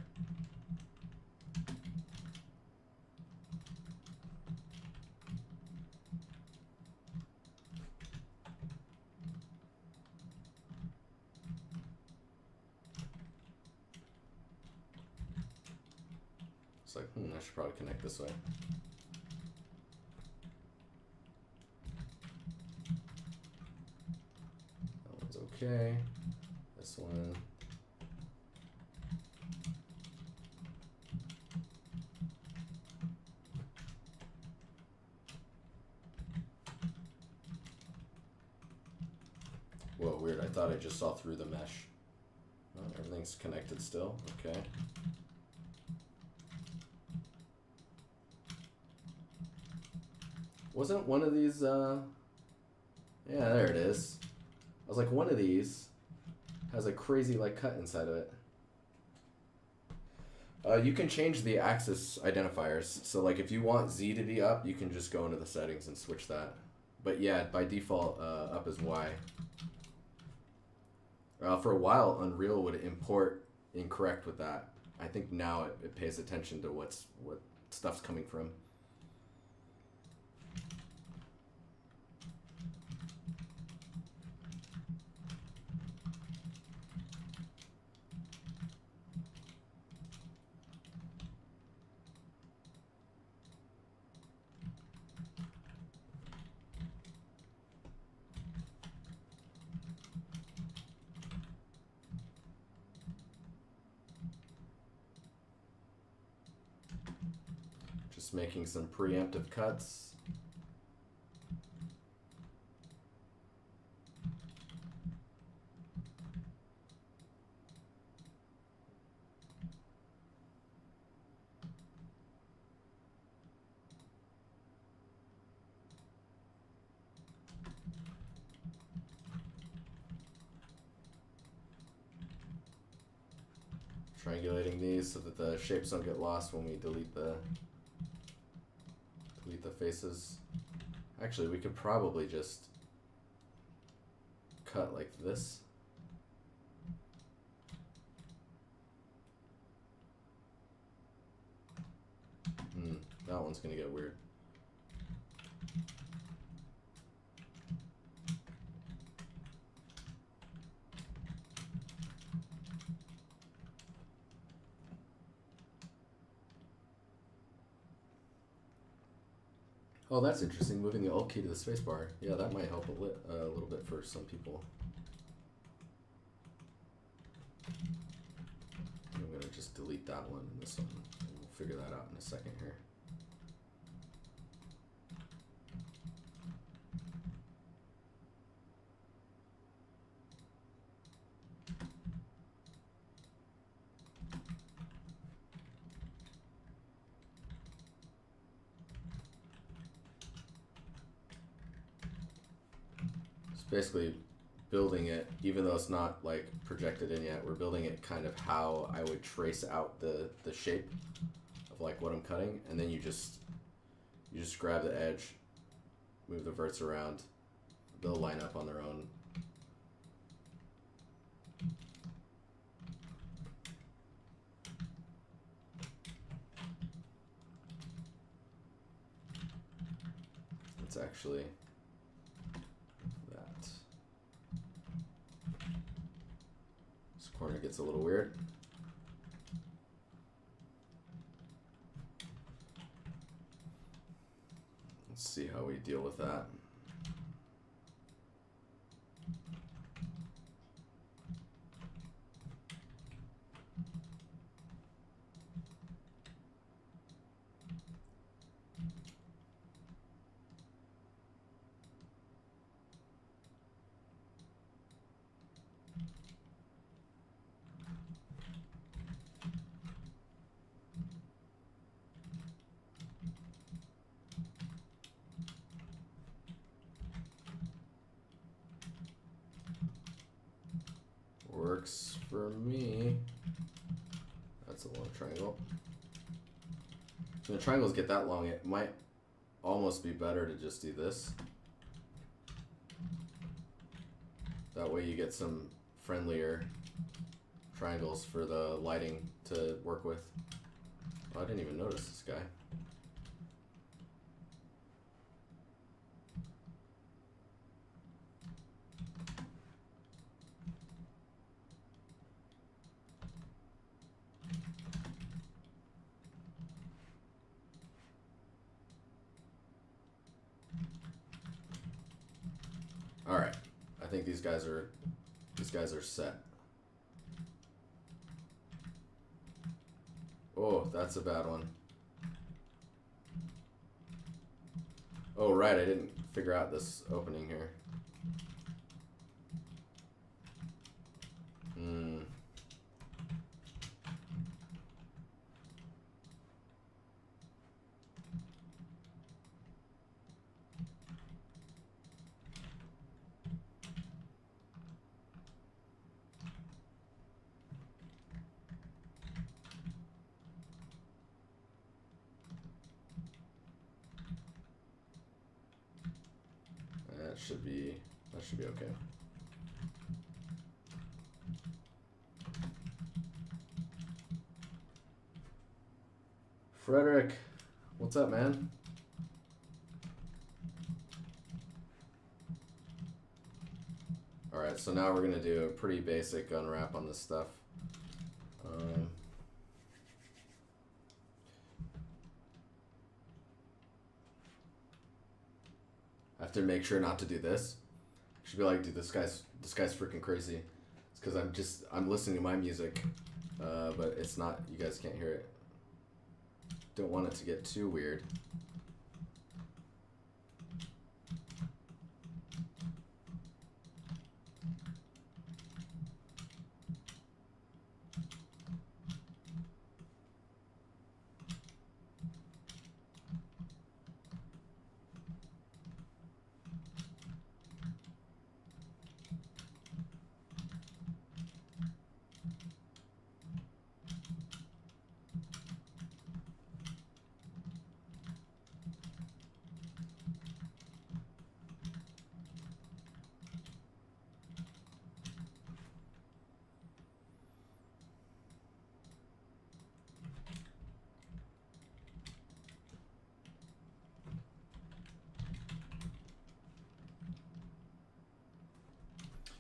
It's like, I should probably connect this way. That one's okay. This one. Whoa, weird. I thought I just saw through the mesh. Oh, everything's connected still. Okay. Wasn't one of these, yeah, there it is. I was like, one of these has a crazy, like, cut inside of it. You can change the axis identifiers. So, like, if you want Z to be up, you can just go into the settings and switch that. But, yeah, by default, up is Y. For a while, Unreal would import incorrect with that. I think now it pays attention to what stuff's coming from. Just making some preemptive cuts. Triangulating these so that the shapes don't get lost when we delete the faces. Actually, we could probably just cut like this. That one's gonna get weird. Oh, that's interesting. Moving the Alt key to the spacebar. Yeah, that might help a little bit for some people. I'm going to just delete that one and this one. And we'll figure that out in a second here. Basically building it, even though it's not like projected in yet, we're building it kind of how I would trace out the shape of like what I'm cutting, and then you just grab the edge, move the verts around, they'll line up on their own. It's actually corner gets a little weird. Let's see how we deal with that. Works for me. That's a long triangle. When the triangles get that long, it might almost be better to just do this. That way you get some friendlier triangles for the lighting to work with. Oh, I didn't even notice this guy. All right, I think these guys are set. Oh, that's a bad one. Oh, right, I didn't figure out this opening here. That should be okay. Frederick, what's up, man? All right, so now we're gonna do a pretty basic unwrap on this stuff. I have to make sure not to do this. I should be like, dude, this guy's freaking crazy. It's because I'm listening to my music, but it's not. You guys can't hear it. don't want it to get too weird.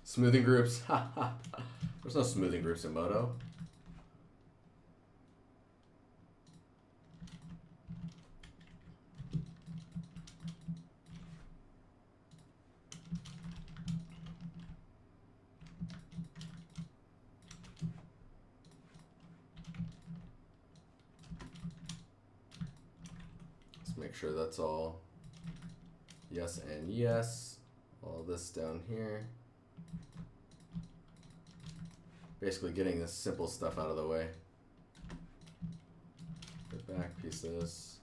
Smoothing groups. There's no smoothing groups in Modo. Let's make sure that's all yes and yes. All this down here. Basically getting this simple stuff out of the way. The back pieces.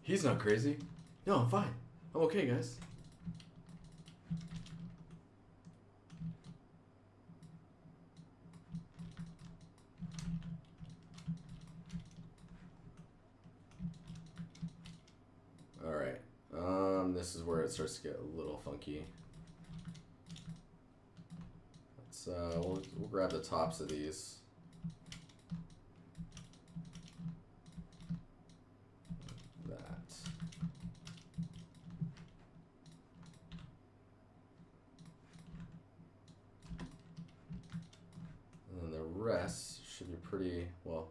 He's not crazy. No, I'm fine. I'm okay, guys. Alright, this is where it starts to get a little funky. Let's, we'll grab the tops of these. That. And then the rest should be pretty, well,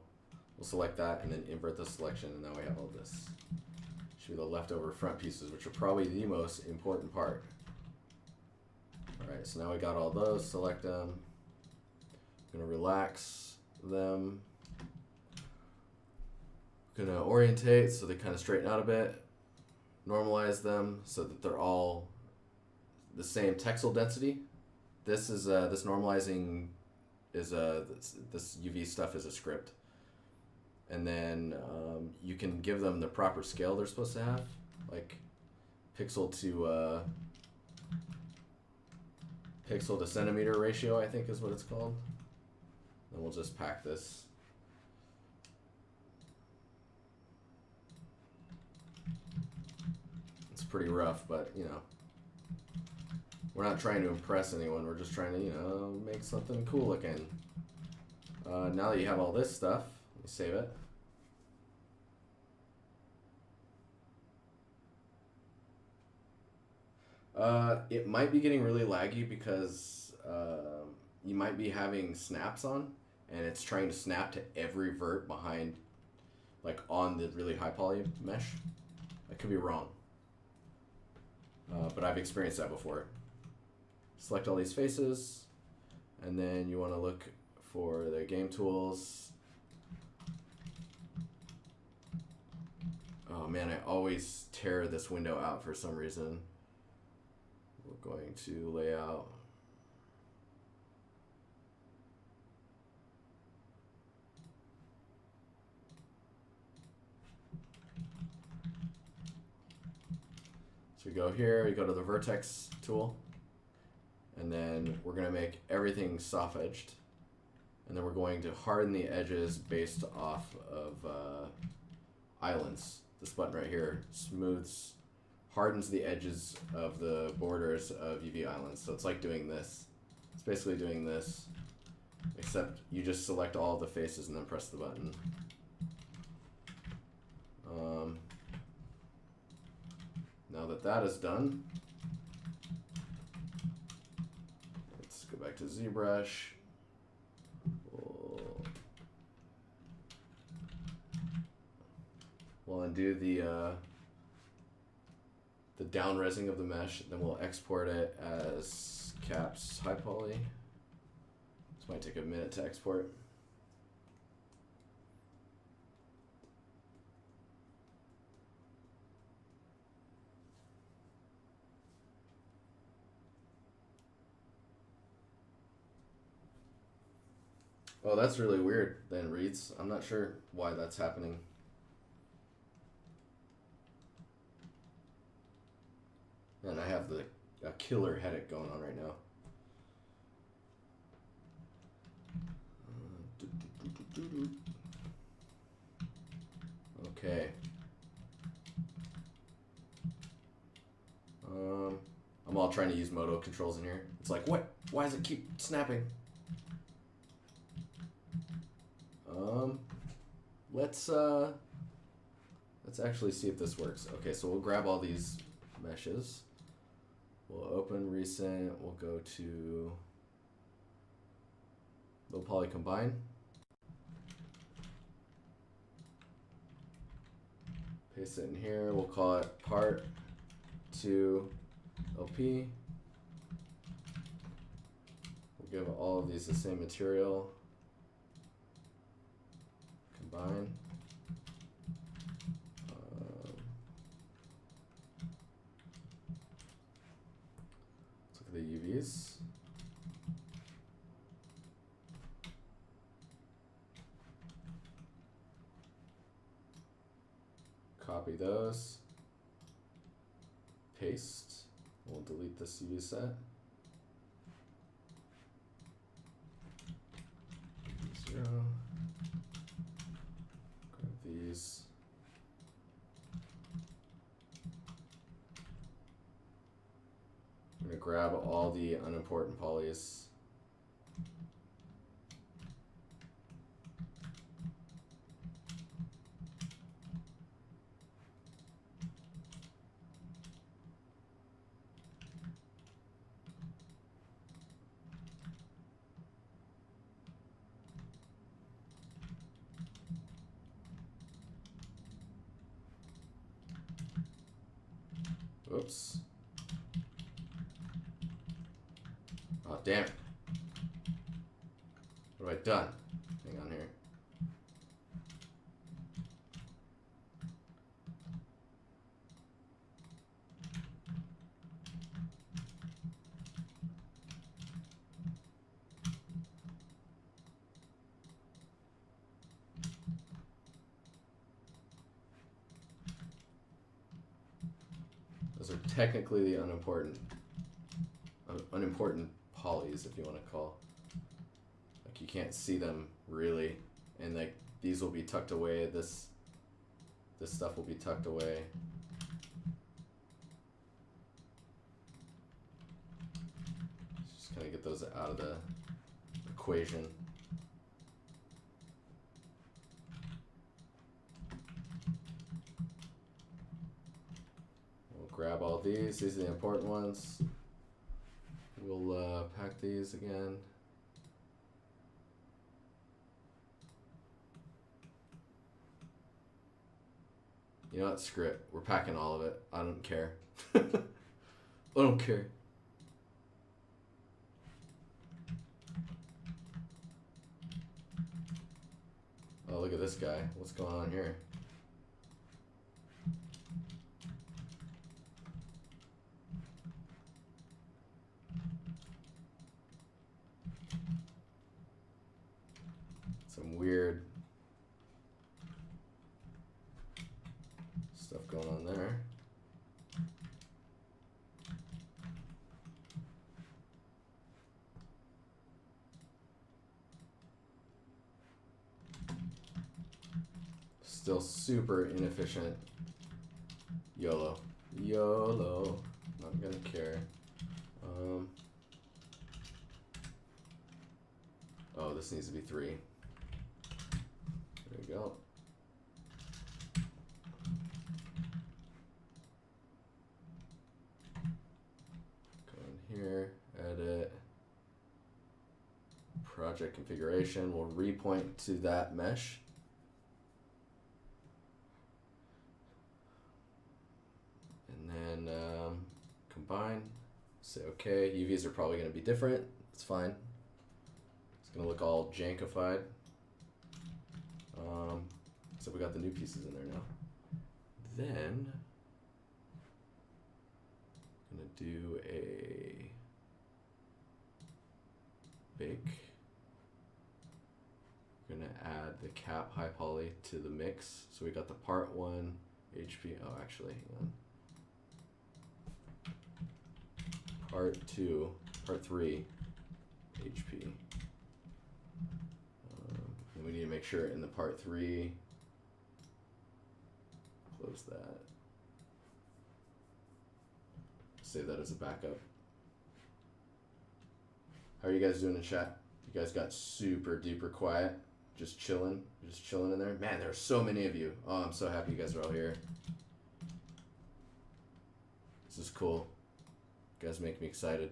we'll select that and then invert the selection, and now we have all this. Should be the leftover front pieces, which are probably the most important part. Alright, so now we got all those, select them. I'm gonna relax them. Gonna orientate so they kind of straighten out a bit. Normalize them so that they're all the same texel density. This is this normalizing is this UV stuff is a script. And then you can give them the proper scale they're supposed to have, like pixel to centimeter ratio, I think is what it's called. And we'll just pack this. It's pretty rough, but you know, we're not trying to impress anyone. We're just trying to, you know, make something cool looking. Now that you have all this stuff, let me save it. It might be getting really laggy because you might be having snaps on, and it's trying to snap to every vert behind, like on the really high poly mesh. I could be wrong, but I've experienced that before. Select all these faces, and then you want to look for the game tools. Oh man, I always tear this window out for some reason. We're going to lay out. So we go here, we go to the vertex tool, and then we're going to make everything soft edged. And then we're going to harden the edges based off of islands. This button right here hardens the edges of the borders of UV islands. So it's like doing this. It's basically doing this, except you just select all the faces and then press the button. Now that that is done, let's go back to ZBrush. undo the down resing of the mesh, then we'll export it as caps high poly. This might take a minute to export. Oh, that's really weird then, reads. I'm not sure why that's happening. And I have a killer headache going on right now. Okay. I'm all trying to use Modo controls in here. It's like, what? Why does it keep snapping? Let's actually see if this works. Okay, so we'll grab all these meshes. We'll open recent. We'll go to low poly combine. Paste it in here. We'll call it part 2 LP. We'll give all of these the same material. Combine. Let's look at the UVs. Copy those. Paste. We'll delete this UV set. 0. Grab these. I'm going to grab all the unimportant polys. Oops. Oh, damn it. What have I done? Hang on here. Those are technically the unimportant polys, if you want to call. Like, you can't see them really, and like these will be tucked away. This stuff will be tucked away. Just kind of get those out of the equation. Grab all these. These are the important ones. We'll pack these again. You know what? Screw it. We're packing all of it. I don't care. I don't care. Oh, look at this guy. What's going on here? Some weird stuff going on there. Still super inefficient. YOLO. YOLO. Not gonna care. Oh, this needs to be 3. There we go. Go in here, edit, project configuration. We'll repoint to that mesh. And then combine, say okay. UVs are probably going to be different. It's fine. It's going to look all jankified. So we got the new pieces in there now. Then I'm going to do a bake. We're going to add the cap high poly to the mix. So we got the part 1 HP. Oh, actually, hang on. Part 3 HP. And we need to make sure in the part 3, close that. Save that as a backup. How are you guys doing in chat? You guys got super duper quiet. Just chilling. Just chilling in there. Man, there are so many of you. Oh, I'm so happy you guys are all here. This is cool. You guys make me excited.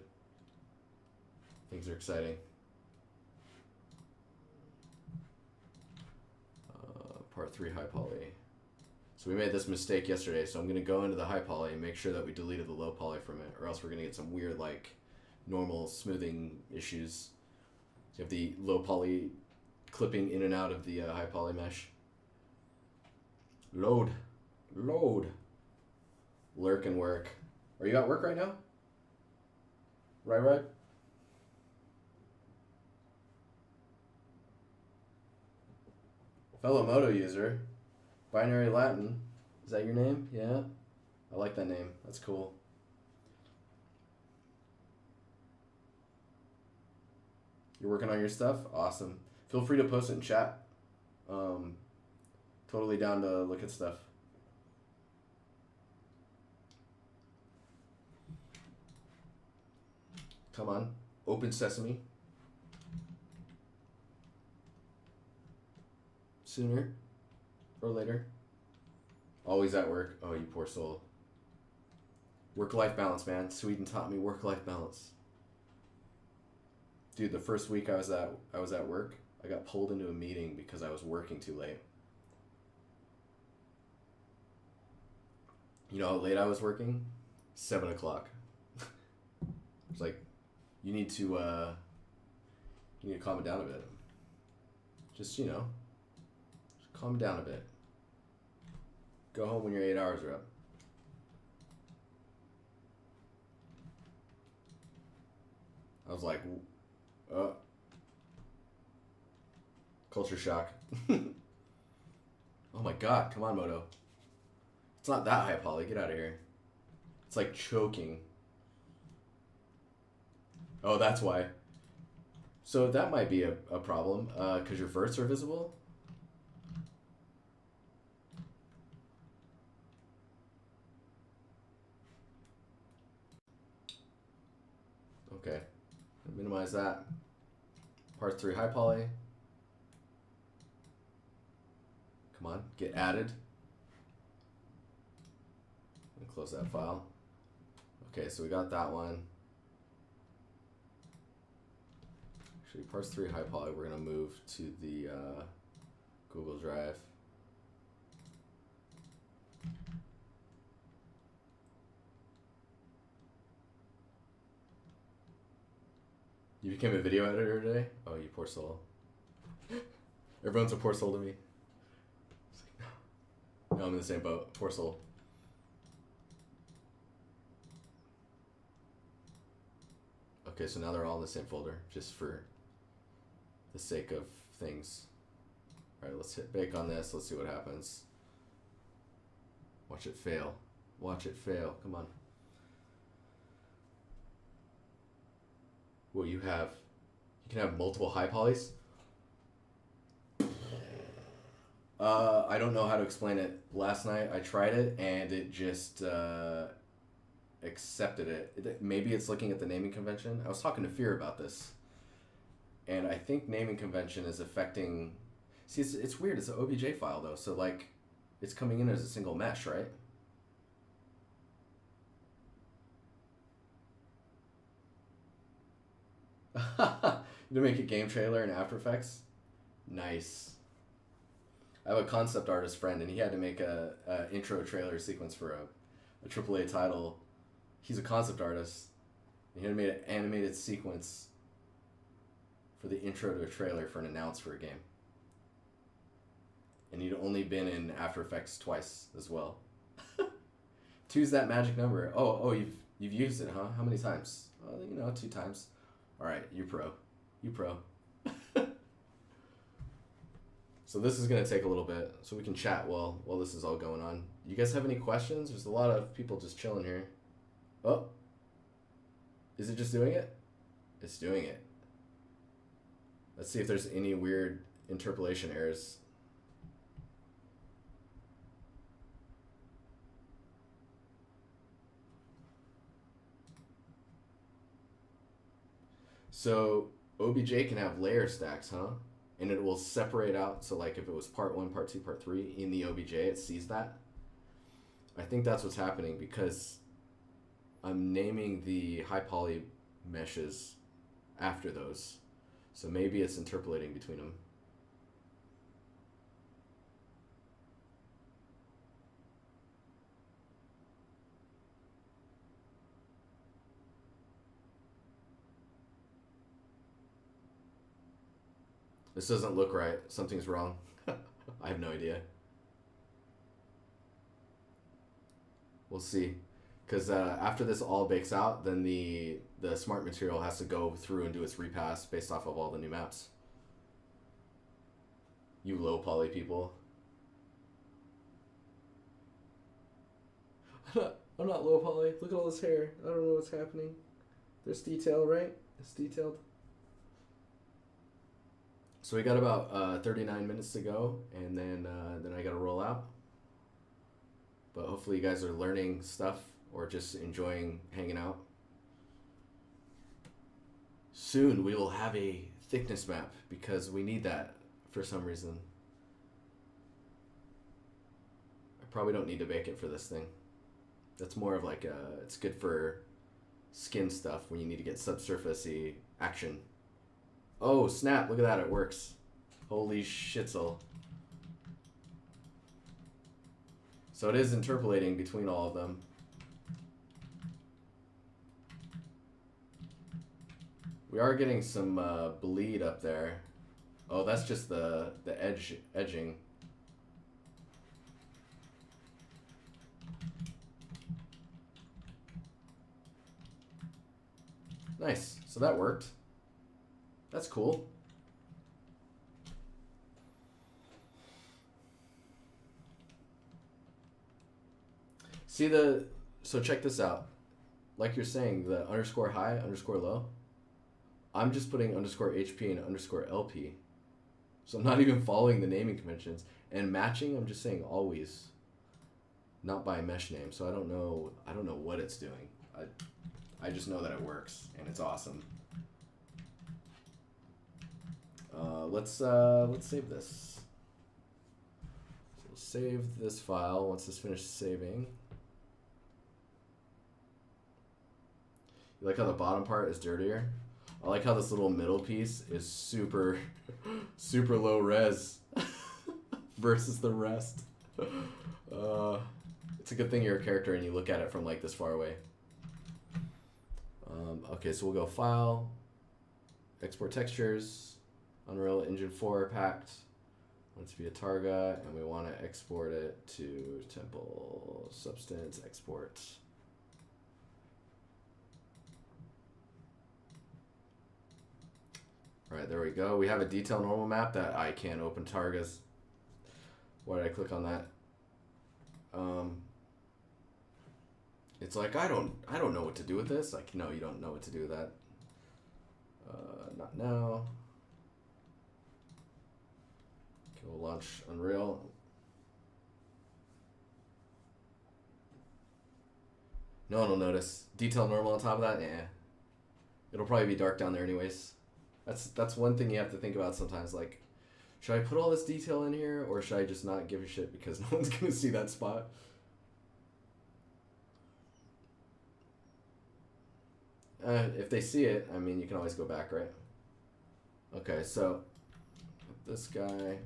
Things are exciting. Part 3 high poly. So we made this mistake yesterday, so I'm going to go into the high poly and make sure that we deleted the low poly from it, or else we're going to get some weird, like, normal smoothing issues. So you have the low poly clipping in and out of the high poly mesh. Load. Lurk and work. Are you at work right now? Right? Fellow Modo user, Binary Latin, is that your name? Yeah? I like that name. That's cool. You're working on your stuff? Awesome. Feel free to post it in chat. Totally down to look at stuff. Come on. Open sesame. Sooner or later. Always at work. Oh, you poor soul. Work-life balance, man. Sweden taught me work-life balance. Dude, the first week I was at work, I got pulled into a meeting because I was working too late. You know how late I was working? 7 o'clock. It's like, you need to calm it down a bit. Just, calm down a bit. Go home when your 8 hours are up. I was like, culture shock. Oh my god, come on, Modo. It's not that high poly, get out of here. It's like choking. Oh, that's why. So that might be a problem, because your verts are visible. Okay, minimize that. Part 3 high poly. Come on, get added. And close that file. Okay, so we got that one. Actually, parts 3 high poly, we're gonna move to the Google Drive. You became a video editor today? Oh, you poor soul. Everyone's a poor soul to me. No, I'm in the same boat. Poor soul. Okay, so now they're all in the same folder, just for the sake of things. Alright, let's hit bake on this. Let's see what happens. Watch it fail. Watch it fail. Come on. Well, you can have multiple high polys. I don't know how to explain it. Last night I tried it and it just accepted it. Maybe it's looking at the naming convention. I was talking to Fear about this, and I think naming convention is affecting. See, it's weird. It's an OBJ file though, so like, it's coming in as a single mesh, right? To make a game trailer in After Effects? Nice. I have a concept artist friend, and he had to make a intro trailer sequence for a AAA title. He's a concept artist. He made an animated sequence for the intro to a trailer for an announce for a game. And he'd only been in After Effects twice as well. Two's that magic number. Oh, you've used it, huh? How many times? 2 times. All right, you pro. So this is gonna take a little bit, so we can chat while this is all going on. You guys have any questions? There's a lot of people just chilling here. Oh, is it just doing it? It's doing it. Let's see if there's any weird interpolation errors. So OBJ can have layer stacks, huh? And it will separate out. So like if it was part 1, part 2, part 3 in the OBJ, it sees that. I think that's what's happening because I'm naming the high poly meshes after those. So maybe it's interpolating between them. This doesn't look right. Something's wrong. I have no idea. We'll see. Because after this all bakes out, then the smart material has to go through and do its repass based off of all the new maps. You low poly people. I'm not low poly. Look at all this hair. I don't know what's happening. There's detail, right? It's detailed. So we got about 39 minutes to go, and then I gotta roll out. But hopefully you guys are learning stuff or just enjoying hanging out. Soon we will have a thickness map because we need that for some reason. I probably don't need to bake it for this thing. That's more of like it's good for skin stuff when you need to get subsurface-y action. Oh snap, look at that, it works. Holy shitzel. So it is interpolating between all of them. We are getting some bleed up there. Oh, that's just the edging. Nice, so that worked. That's cool. See so check this out. Like you're saying, the underscore high, underscore low. I'm just putting underscore HP and underscore LP. So I'm not even following the naming conventions. And matching, I'm just saying always. Not by mesh name. So I don't know what it's doing. I just know that it works and it's awesome. Let's save this. So we'll save this file once it's finished saving. You like how the bottom part is dirtier? I like how this little middle piece is super low res versus the rest. It's a good thing you're a character and you look at it from like this far away. Okay, so we'll go File, Export Textures, Unreal Engine 4 packed. Wants to be a Targa, and we want to export it to Temple Substance Export. All right, there we go. We have a detail normal map that I can't open Targas. Why did I click on that? It's like I don't know what to do with this. Like, no, you don't know what to do with that. Not now. Okay, we'll launch Unreal. No one will notice. Detail normal on top of that? Yeah. It'll probably be dark down there anyways. That's one thing you have to think about sometimes. Like, should I put all this detail in here or should I just not give a shit because no one's gonna see that spot? If they see it, I mean, you can always go back, right? Okay, so this guy.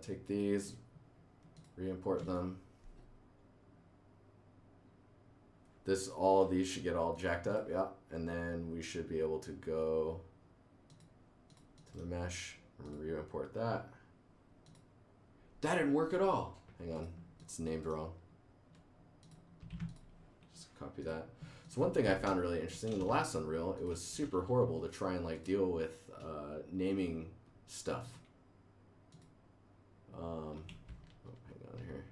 take these, re-import them. All of these should get all jacked up, yeah. And then we should be able to go to the mesh and re-import that. That didn't work at all. Hang on, it's named wrong. Just copy that. So one thing I found really interesting in the last Unreal, it was super horrible to try and like deal with naming stuff. Oh, hang on here.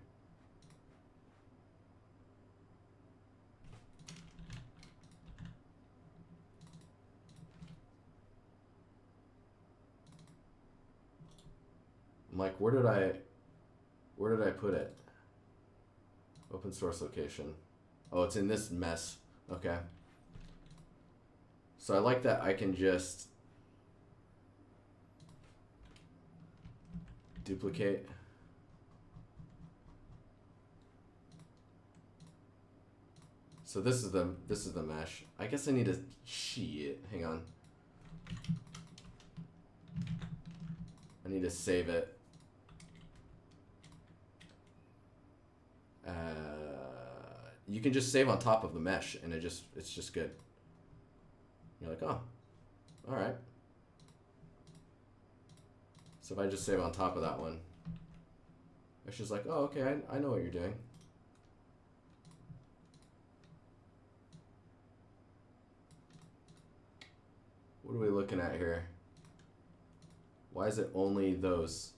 I'm like, where did I put it? Open source location. Oh, it's in this mess. Okay. So I like that I can just duplicate. So this is the mesh. I guess I need to hang on. I need to save it. You can just save on top of the mesh and it's just good. You're like, oh, all right. So if I just save on top of that one, it's just like, oh, okay, I know what you're doing. What are we looking at here? Why is it only those?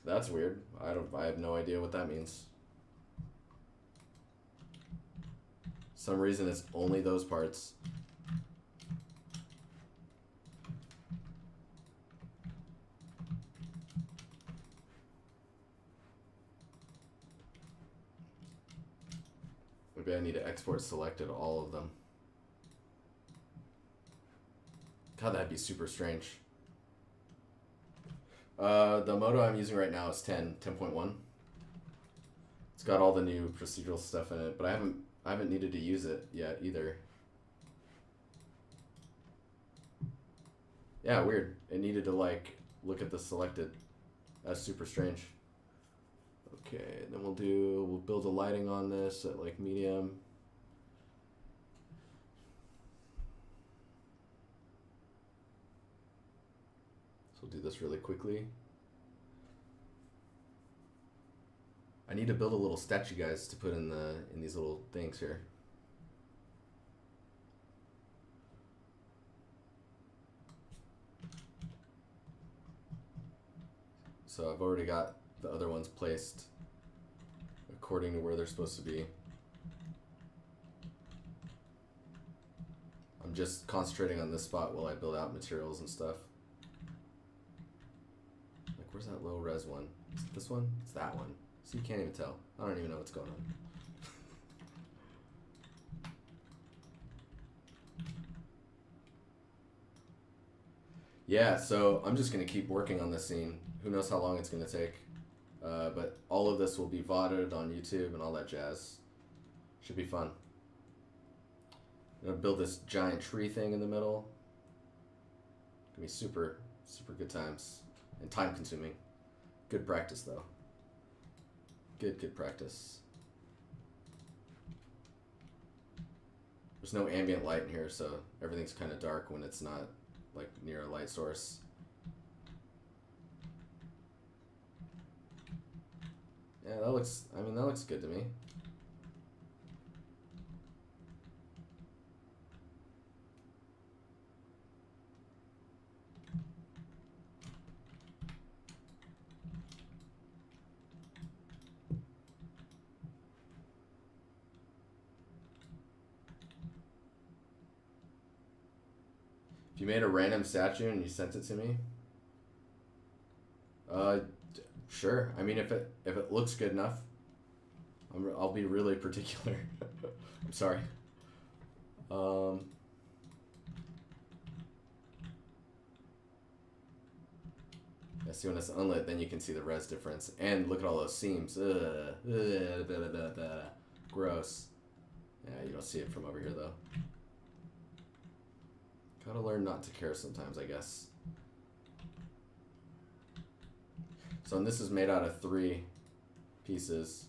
That's weird. I have no idea what that means. Some reason it's only those parts. Maybe I need to export selected all of them. God, that'd be super strange. The Modo I'm using right now is 10.1. It's got all the new procedural stuff in it, but I haven't needed to use it yet either. Yeah, weird. It needed to like look at the selected. That's super strange. Okay, then we'll build a lighting on this at like medium. So we'll do this really quickly. I need to build a little statue, guys, to put in these little things here. So I've already got the other ones placed according to where they're supposed to be. I'm just concentrating on this spot while I build out materials and stuff. Like, where's that low res one? Is it this one? It's that one. So you can't even tell. I don't even know what's going on. Yeah, so I'm just going to keep working on this scene. Who knows how long it's going to take. But all of this will be VODed on YouTube and all that jazz. Should be fun. I'm going to build this giant tree thing in the middle. It's going to be super, super good times. And time consuming. Good practice though. Good practice. There's no ambient light in here, so everything's kind of dark when it's not like near a light source. Yeah, that looks good to me. If you made a random statue and you sent it to me, sure. I mean, if it looks good enough, I'll be really particular. I'm sorry. Yeah, see when it's unlit, then you can see the res difference. And look at all those seams. Ugh. Ugh. Blah, blah, blah, blah. Gross. Yeah, you don't see it from over here though. Gotta learn not to care sometimes, I guess. So and this is made out of 3 pieces.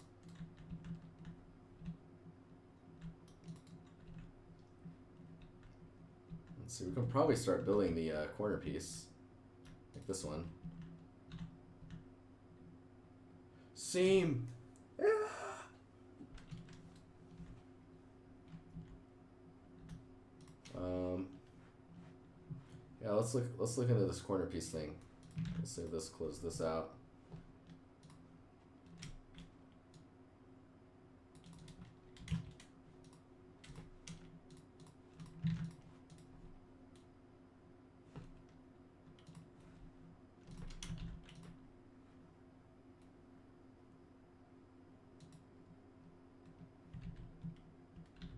Let's see, we can probably start building the corner piece. Like this one. Seam! Yeah. Yeah, let's look into this corner piece thing. Let's save this, close this out.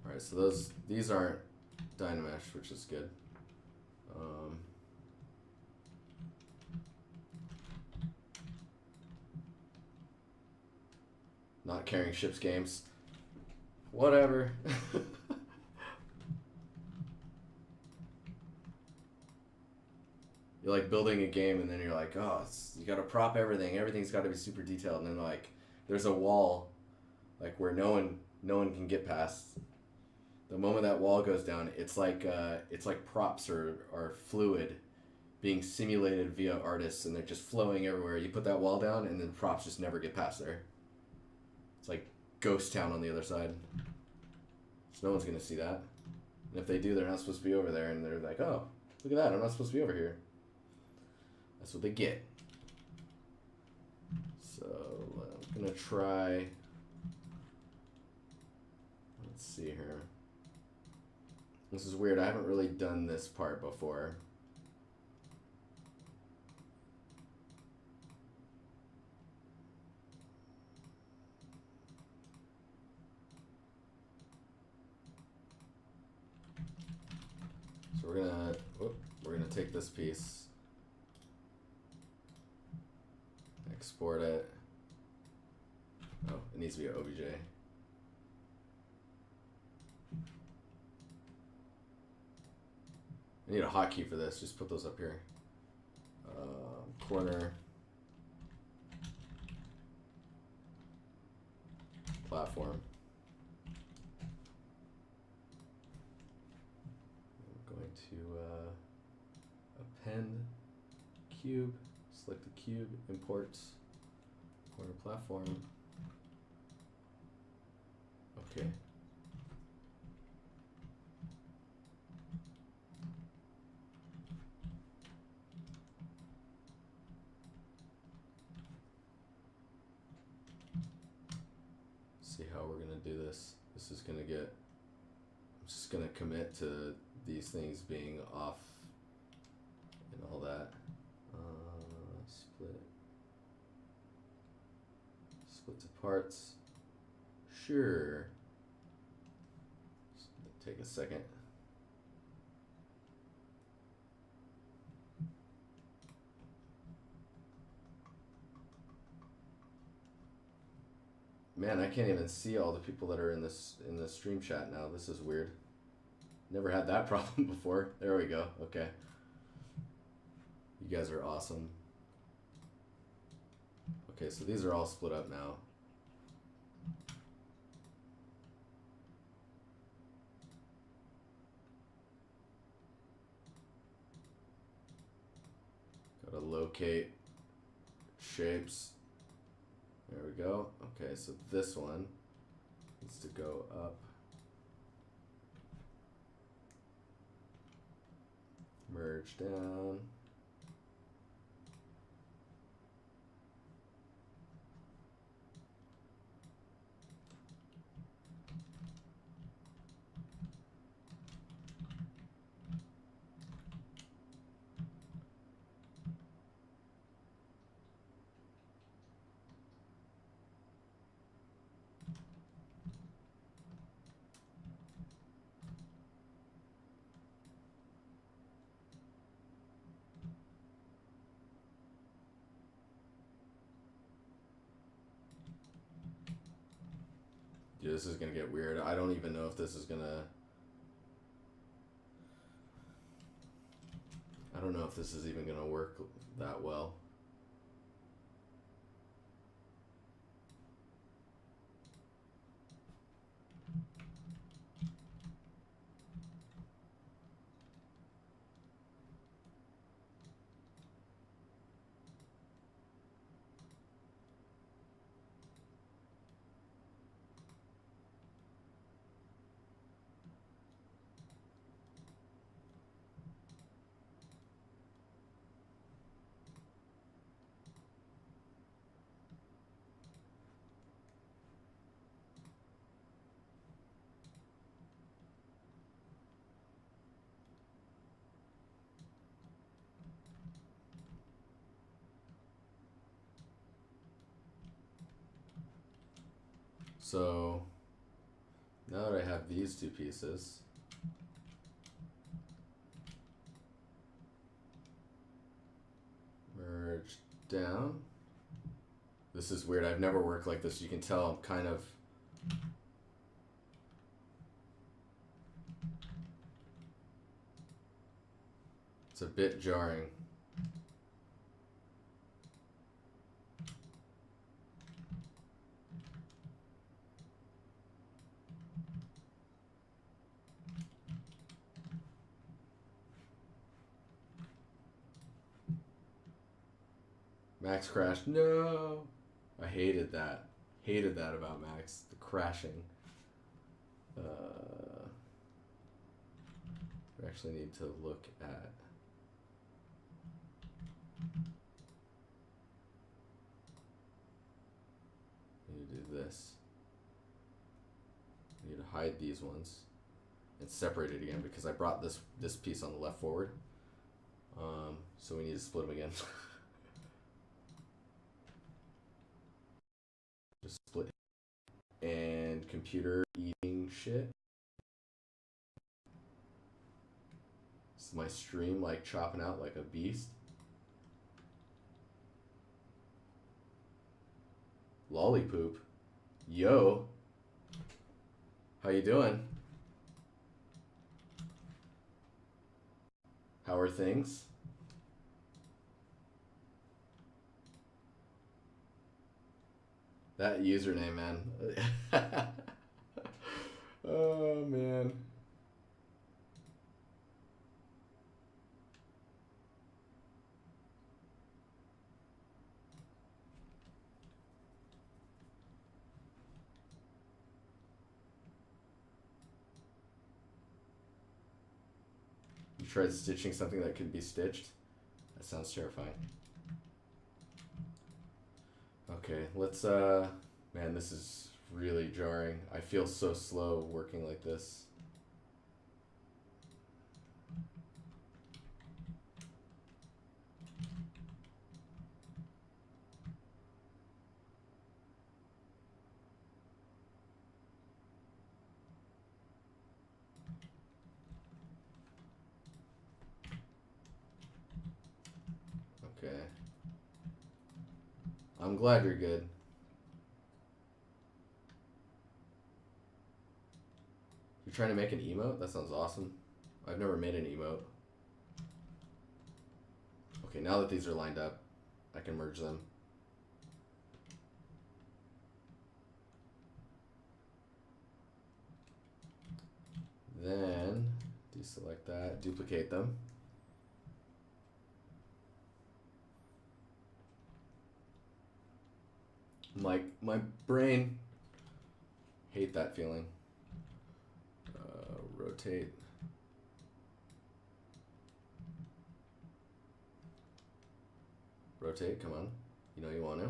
Alright, so these aren't Dynamesh, which is good. Not carrying ships games. Whatever. You're like building a game and then you're like, oh, you gotta prop everything. Everything's gotta be super detailed. And then like, there's a wall like where no one can get past. The moment that wall goes down, it's like props are fluid being simulated via artists and they're just flowing everywhere. You put that wall down and then props just never get past there. It's like ghost town on the other side. So no one's gonna see that. And if they do, they're not supposed to be over there and they're like, oh, look at that, I'm not supposed to be over here. That's what they get. So I'm gonna try, let's see here. This is weird, I haven't really done this part before. So we're gonna take this piece, export it. Oh, it needs to be an OBJ. I need a hotkey for this. Just put those up here. Corner, platform. I'm going to append cube. Select the cube. Import corner platform. Okay. See how we're gonna do this. This is gonna get, I'm just gonna commit to these things being off and all that. Split to parts. Sure. Take a second. Man, I can't even see all the people that are in this stream chat now. This is weird. Never had that problem before. There we go. Okay. You guys are awesome. Okay, so these are all split up now. Gotta locate shapes. There we go. Okay, so this one needs to go up. Merge down. Dude, this is gonna get weird. I don't even know if this is gonna... I don't know if this is even gonna work that well. So now that I have these two pieces, merge down. This is weird. I've never worked like this. You can tell I'm kind of... It's a bit jarring. Max crashed. No! I hated that. Hated that about Max. The crashing. We actually need to look at... I need to do this. I need to hide these ones and separate it again because I brought this piece on the left forward. So we need to split them again. Just split. And computer eating shit. Is my stream like chopping out like a beast? Lollipoop. Yo. How you doing? How are things? That username, man. Oh, man. You tried stitching something that could be stitched? That sounds terrifying. Okay, let's, man, this is really jarring. I feel so slow working like this. Okay. I'm glad you're good. You're trying to make an emote? That sounds awesome. I've never made an emote. Okay, now that these are lined up, I can merge them. Then deselect that, duplicate them. Like my brain, hate that feeling. Rotate. Rotate, come on. You know you want to.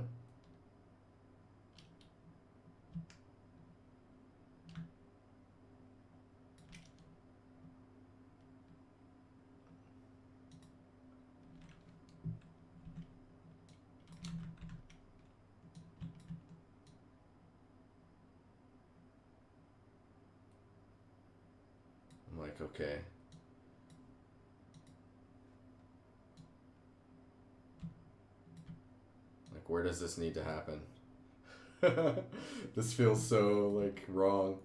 I'm like, okay. Like, where does this need to happen? This feels so like wrong.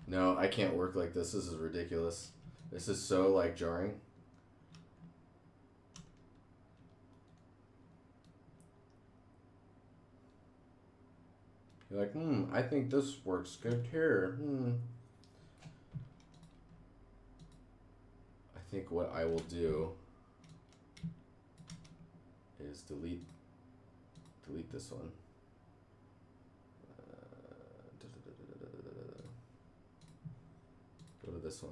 No, I can't work like this. This is ridiculous. This is so like jarring. You're like, I think this works good here. I think what I will do is delete this one. Go to this one.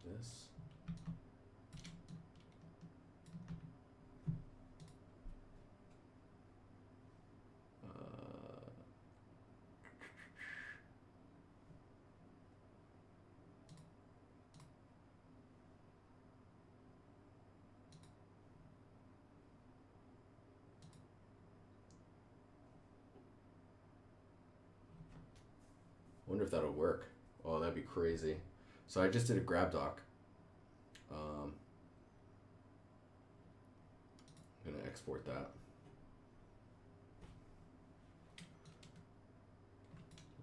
This. Wonder if that'll work. Oh, that'd be crazy. So I just did a grab doc. I'm gonna export that.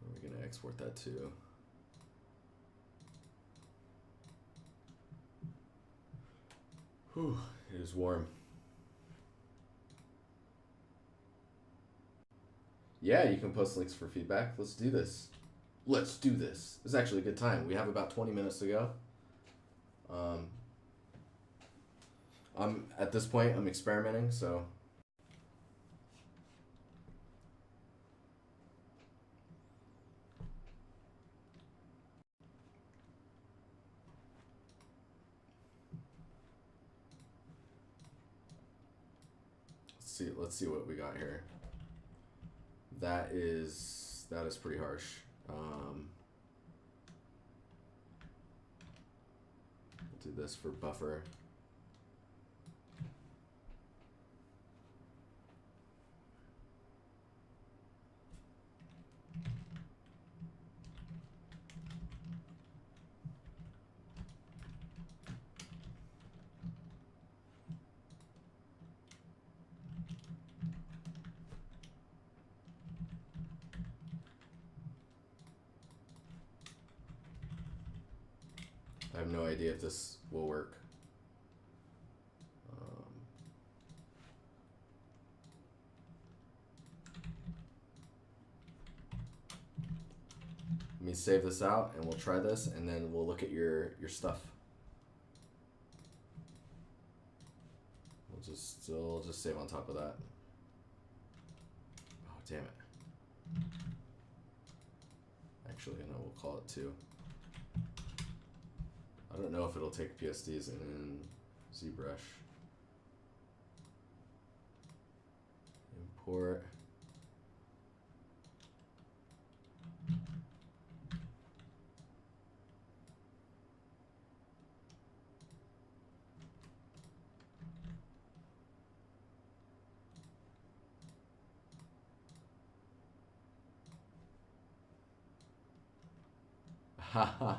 We're gonna export that too. Whew, it is warm. Yeah, you can post links for feedback. Let's do this. Let's do this. It's actually a good time. We have about 20 minutes to go. I'm at this point, I'm experimenting, so let's see what we got here. That is pretty harsh. We'll do this for buffer. I have no idea if this will work. Let me save this out and we'll try this and then we'll look at your stuff. We'll just save on top of that. Oh, damn it. Actually, no, we'll call it 2. I don't know if it'll take PSDs in ZBrush. Import. Haha.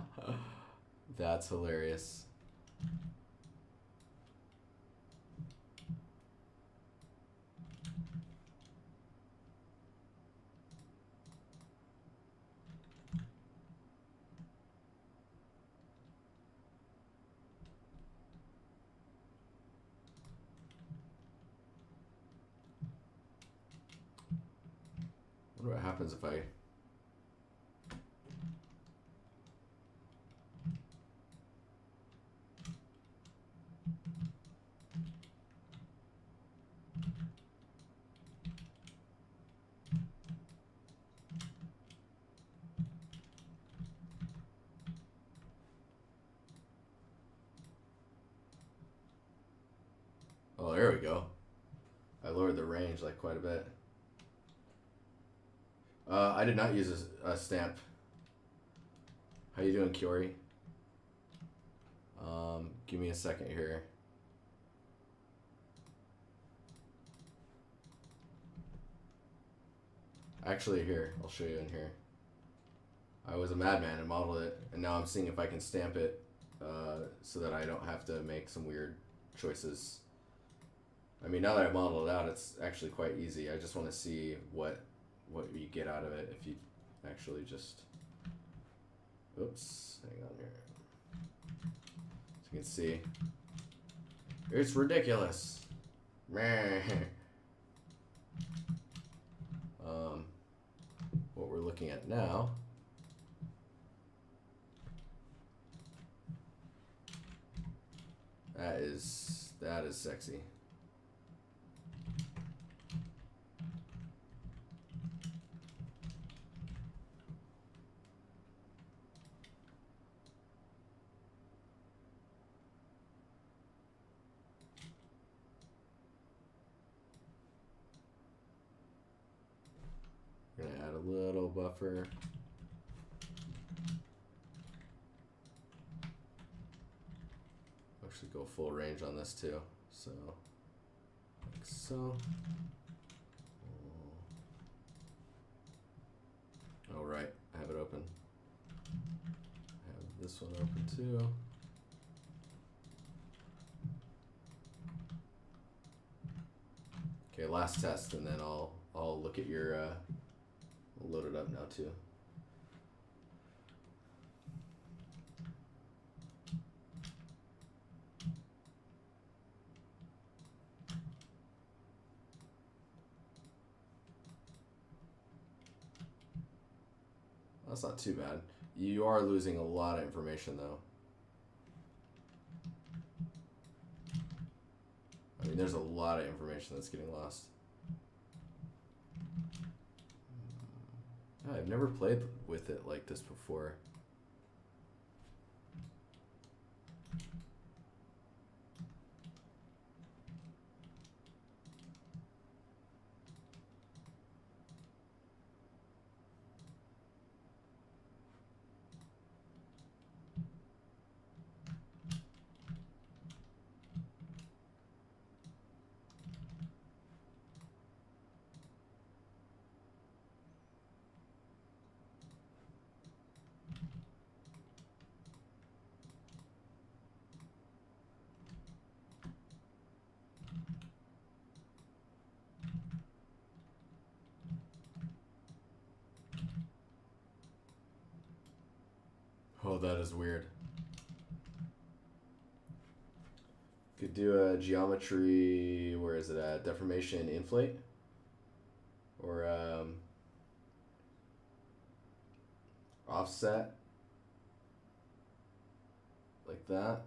That's hilarious. I wonder what happens if I Oh, there we go. I lowered the range like quite a bit. I did not use a stamp. How you doing, Kiori? Give me a second here. Actually, here, I'll show you in here. I was a madman and modeled it, and now I'm seeing if I can stamp it so that I don't have to make some weird choices. I mean, now that I modeled it out, it's actually quite easy. I just want to see what you get out of it if you actually just... Oops, hang on here. So you can see, it's ridiculous. What we're looking at now that is sexy. Gonna add a little buffer. Actually go full range on this too. So like so. Oh right, I have it open. I have this one open too. Okay, last test, and then I'll look at your I'll load it up now too. That's not too bad. You are losing a lot of information though. I mean, there's a lot of information that's getting lost. I've never played with it like this before. Oh, that is weird. Could do a geometry, where is it at? Deformation inflate? Or offset? Like that.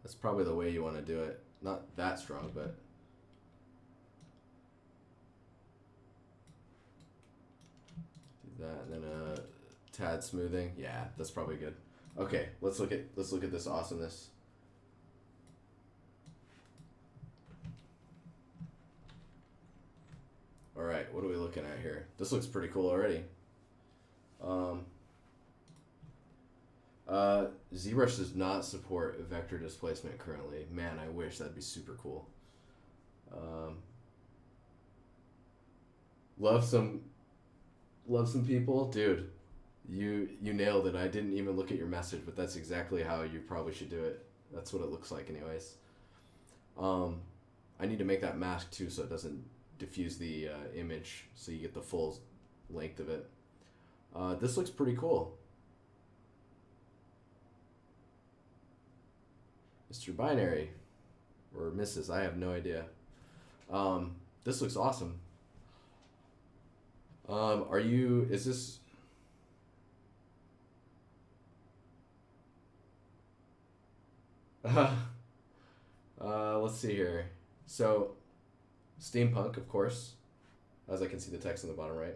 That's probably the way you want to do it. Not that strong, but... Do that, and then tad smoothing. Yeah, that's probably good. Okay, let's look at this awesomeness. All right, what are we looking at here? This looks pretty cool already. ZBrush does not support vector displacement currently. Man, I wish. That'd be super cool. Love some people, dude. You nailed it. I didn't even look at your message, but that's exactly how you probably should do it. That's what it looks like anyways. I need to make that mask too so it doesn't diffuse the image, so you get the full length of it. This looks pretty cool. Mr. Binary, or Mrs., I have no idea. This looks awesome. Is this... let's see here. So, steampunk, of course, as I can see the text on the bottom right.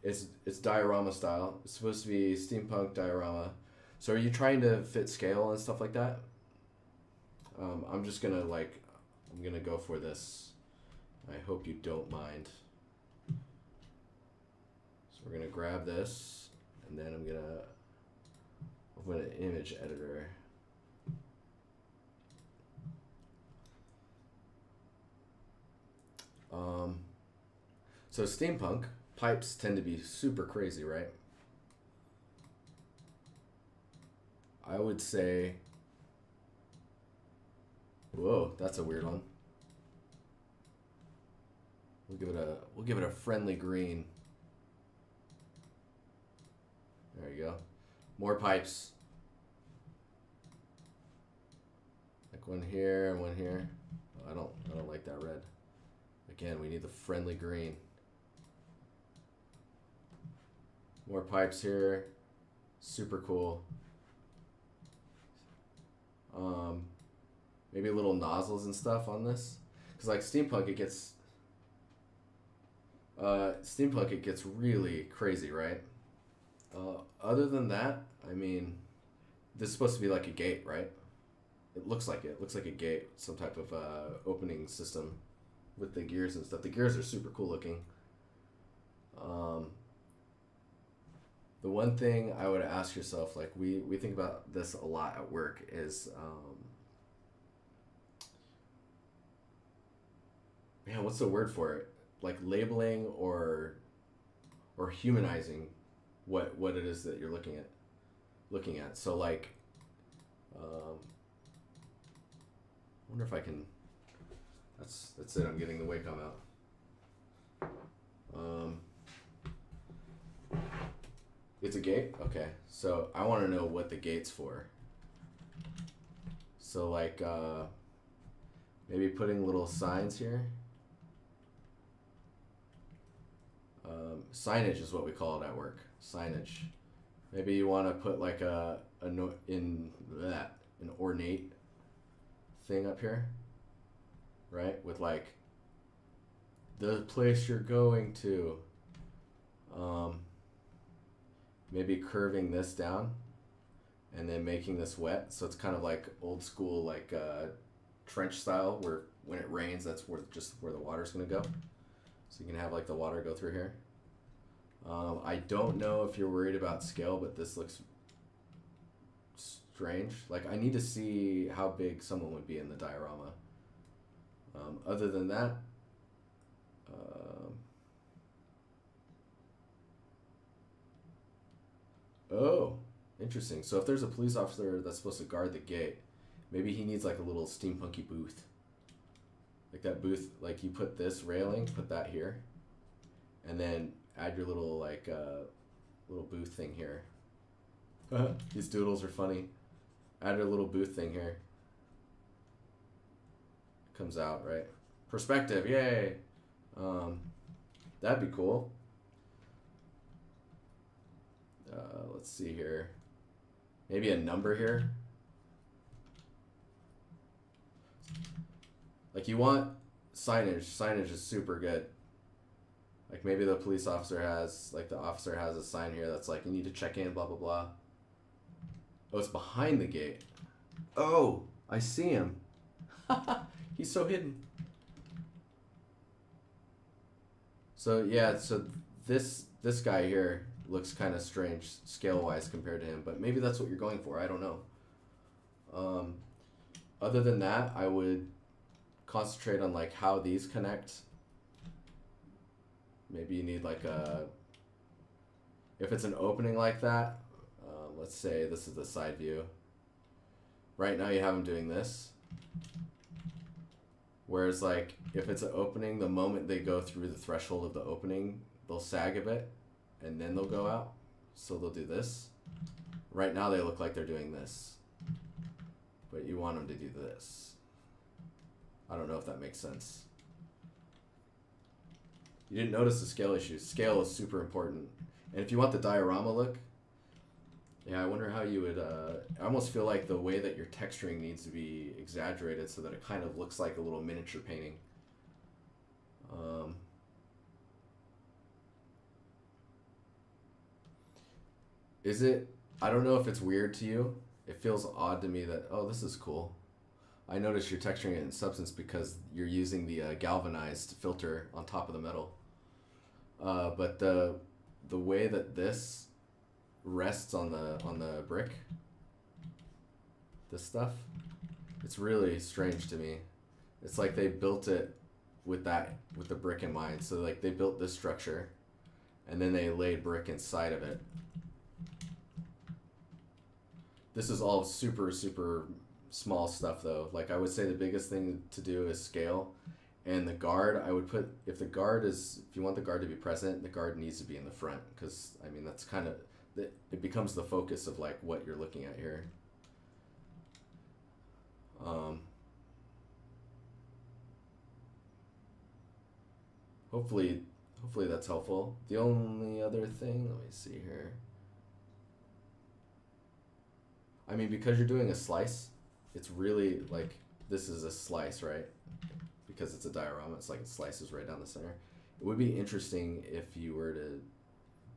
It's diorama style. It's supposed to be steampunk diorama. So are you trying to fit scale and stuff like that? I'm just gonna I'm gonna go for this. I hope you don't mind. we're gonna grab this, and then I'm gonna open an image editor. So steampunk pipes tend to be super crazy, right? I would say, whoa, that's a weird one. We'll give it a friendly green. There you go. More pipes. Like one here and one here. Oh, I don't like that red. Again, we need the friendly green. More pipes here. Super cool. Maybe little nozzles and stuff on this. Cause like steampunk, it gets really crazy, right? Other than that, I mean, this is supposed to be like a gate, right? It looks like it. It looks like a gate, some type of opening system with the gears and stuff. The gears are super cool looking. The one thing I would ask yourself, like we think about this a lot at work, is man, what's the word for it? Like labeling or humanizing what it is that you're looking at. So like, I wonder if I can. That's it. I'm getting the Wacom out. It's a gate? Okay. So I want to know what the gate's for. So like maybe putting little signs here. Signage is what we call it at work. Signage. Maybe you want to put like an ornate thing up here, right? With like the place you're going to. Maybe curving this down and then making this wet, so it's kind of like old school, like trench style, where when it rains, that's where the water's gonna go. So you can have like the water go through here. I don't know if you're worried about scale, but this looks strange. Like I need to see how big someone would be in the diorama. Other than that, oh, interesting. So if there's a police officer that's supposed to guard the gate, maybe he needs like a little steampunky booth. Like that booth, like you put this railing, put that here, and then add your little like little booth thing here. These doodles are funny. Add your little booth thing here. Comes out, right? Perspective, yay! That'd be cool. Let's see here. Maybe a number here. Like you want signage. Signage is super good. Like maybe the police officer has, like the officer has a sign here that's like, you need to check in, blah, blah, blah. Oh, it's behind the gate. Oh, I see him. He's so hidden. So yeah, so this guy here looks kind of strange scale-wise compared to him, but maybe that's what you're going for. I don't know. Other than that, I would concentrate on like how these connect. Maybe you need like if it's an opening like that, let's say this is the side view. Right now you have them doing this. Whereas like if it's an opening, the moment they go through the threshold of the opening, they'll sag a bit and then they'll go out. So they'll do this. Right now they look like they're doing this. But you want them to do this. I don't know if that makes sense. You didn't notice the scale issues. Scale is super important. And if you want the diorama look, yeah, I wonder how you would, I almost feel like the way that your texturing needs to be exaggerated so that it kind of looks like a little miniature painting. I don't know if it's weird to you. It feels odd to me that, oh, this is cool. I notice you're texturing it in Substance because you're using the galvanized filter on top of the metal. But the way that this rests on the brick, this stuff, it's really strange to me. It's like they built it with the brick in mind. So like they built this structure and then they laid brick inside of it. This is all super, super small stuff though. Like I would say the biggest thing to do is scale. And the guard, I would put, if you want the guard to be present, the guard needs to be in the front. Because, I mean, that's kind of, it becomes the focus of like what you're looking at here. Hopefully that's helpful. The only other thing, let me see here. I mean, because you're doing a slice, it's really like, this is a slice, right? Because it's a diorama, it's like it slices right down the center. It would be interesting if you were to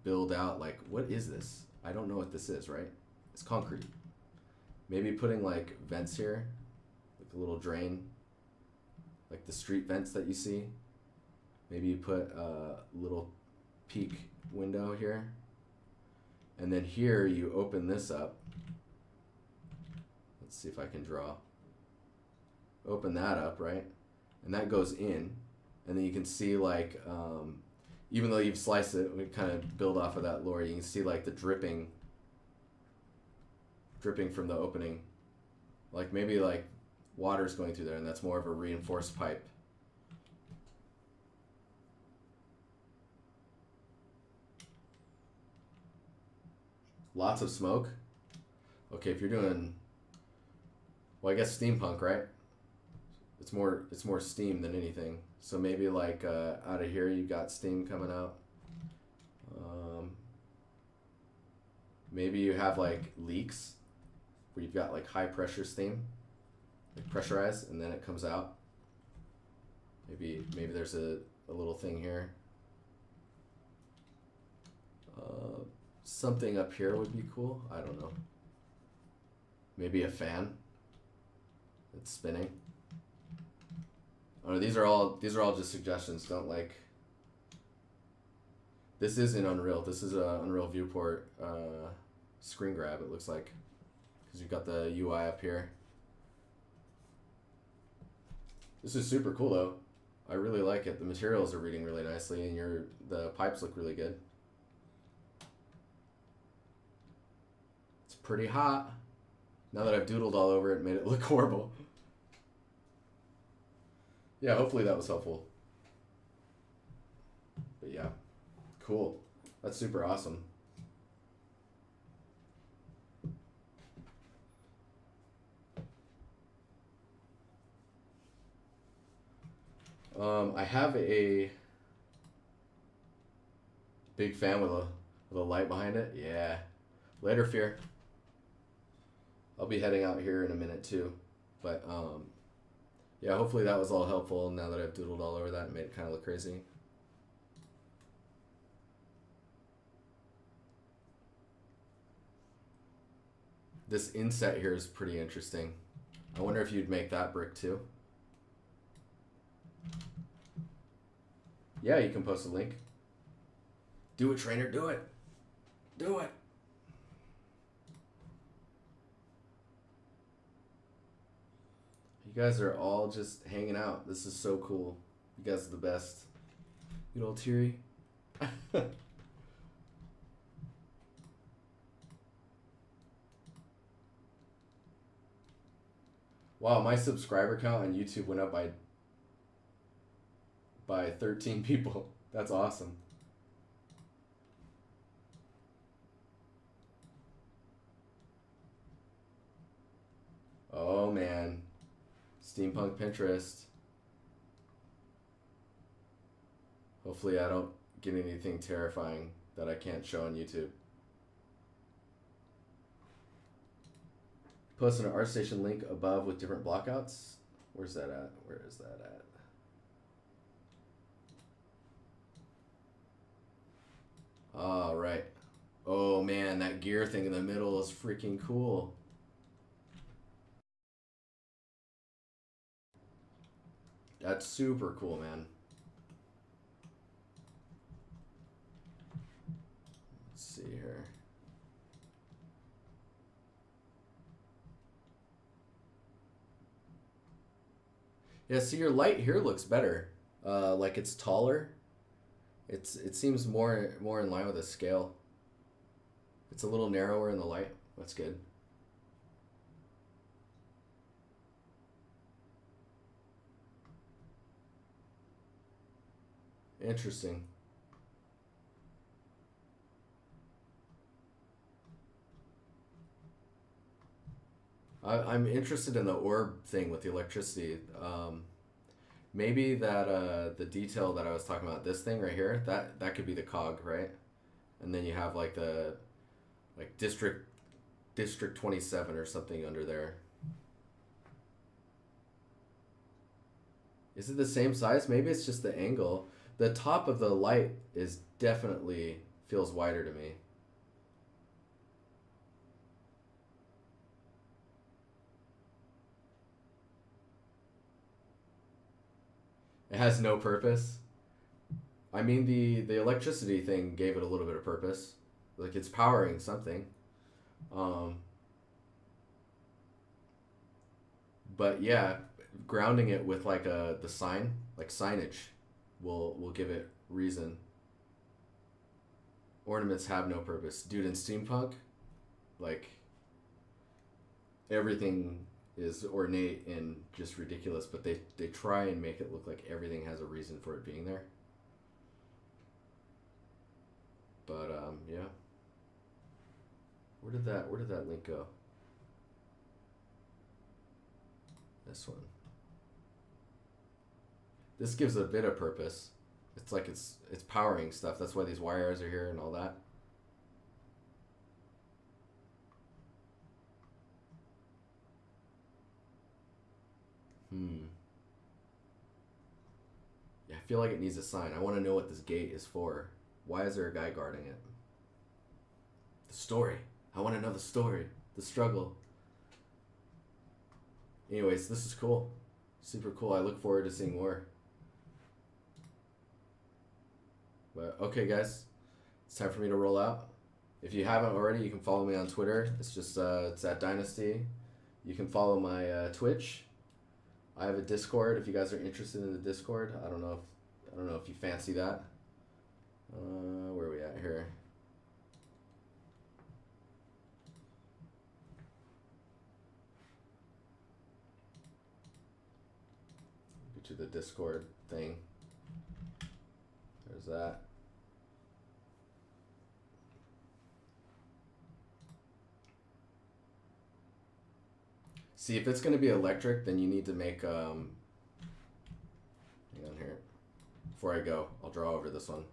build out, like, what is this? I don't know what this is, right? It's concrete. Maybe putting like vents here, like a little drain, like the street vents that you see. Maybe you put a little peak window here. And then here you open this up. Let's see if I can draw. Open that up, right? And that goes in. And then you can see like, even though you've sliced it, we kind of build off of that lore, you can see like the dripping from the opening. Like maybe like water's going through there and that's more of a reinforced pipe. Lots of smoke. Okay, if you're doing, well, I guess steampunk, right? It's more steam than anything. So maybe like out of here you've got steam coming out. Maybe you have like leaks where you've got like high pressure steam, like pressurized, and then it comes out. Maybe there's a little thing here. Something up here would be cool. I don't know. Maybe a fan that's spinning. Oh, these are all just suggestions. Don't like. This is in Unreal. This is a Unreal viewport screen grab. It looks like, because you've got the UI up here. This is super cool though. I really like it. The materials are reading really nicely, and the pipes look really good. It's pretty hot. Now that I've doodled all over it, made it look horrible. Yeah, hopefully that was helpful. But yeah, cool. That's super awesome. I have a big fan with a light behind it. Yeah. Later, Fear. I'll be heading out here in a minute too. But yeah, hopefully that was all helpful now that I've doodled all over that and made it kind of look crazy. This inset here is pretty interesting. I wonder if you'd make that brick too. Yeah, you can post a link. Do it, trainer, do it. Do it. You guys are all just hanging out. This is so cool. You guys are the best. You know, teary. Wow, my subscriber count on YouTube went up by 13 people. That's awesome. Oh man. Steampunk Pinterest. Hopefully I don't get anything terrifying that I can't show on YouTube. Posting an ArtStation link above with different blockouts. Where's that at? Where is that at? All right. Oh man, that gear thing in the middle is freaking cool. That's super cool, man. see here. Yeah, see, your light here looks better. Like it's taller. It seems more in line with the scale. It's a little narrower in the light. That's good. Interesting. I'm interested in the orb thing with the electricity. Maybe that the detail that I was talking about, this thing right here, that could be the cog, right? And then you have like the like district 27 or something under there. Is it the same size? Maybe it's just the angle. The top of the light is definitely feels wider to me. It has no purpose. I mean, the electricity thing gave it a little bit of purpose. Like it's powering something. Um, but yeah, grounding it with like the sign, like signage, will give it reason. Ornaments have no purpose, dude. In steampunk, like everything is ornate and just ridiculous, but they try and make it look like everything has a reason for it being there. But yeah. Where did that link go? This one. This gives a bit of purpose. It's like it's powering stuff. That's why these wires are here and all that. Yeah, I feel like it needs a sign. I want to know what this gate is for. Why is there a guy guarding it? The story. I want to know the story. The struggle. Anyways, this is cool. Super cool. I look forward to seeing more. But okay, guys. It's time for me to roll out. If you haven't already, you can follow me on Twitter. It's just it's at DiNusty. You can follow my Twitch. I have a Discord if you guys are interested in the Discord. I don't know if you fancy that. Where are we at here? Get to the Discord thing. There's that. See, if it's going to be electric, then you need to make, hang on here. Before I go, I'll draw over this one.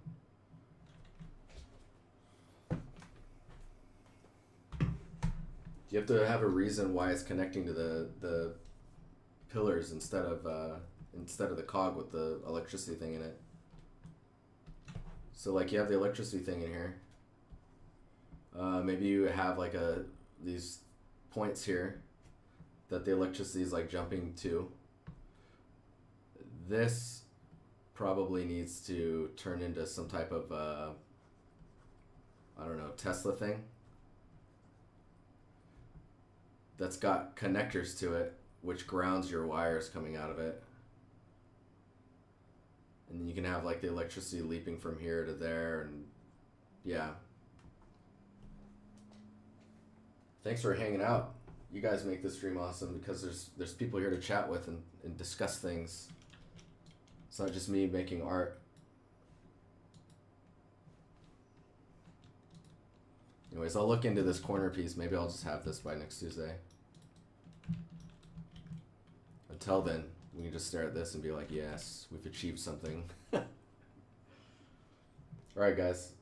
You have to have a reason why it's connecting to the pillars instead of the cog with the electricity thing in it. So like you have the electricity thing in here. Maybe you have like these points here that the electricity is like jumping to. This probably needs to turn into some type of I don't know, Tesla thing that's got connectors to it, which grounds your wires coming out of it. And then you can have like the electricity leaping from here to there, and yeah. Thanks for hanging out. You guys make this stream awesome because there's people here to chat with and discuss things. It's not just me making art. Anyways, I'll look into this corner piece. Maybe I'll just have this by next Tuesday. Until then, we can just stare at this and be like, yes, we've achieved something. Alright, guys.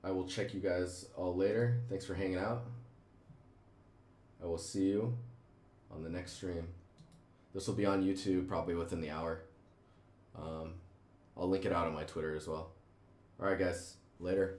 I will check you guys all later. Thanks for hanging out. I will see you on the next stream. This will be on YouTube probably within the hour. I'll link it out on my Twitter as well. Alright, guys. Later.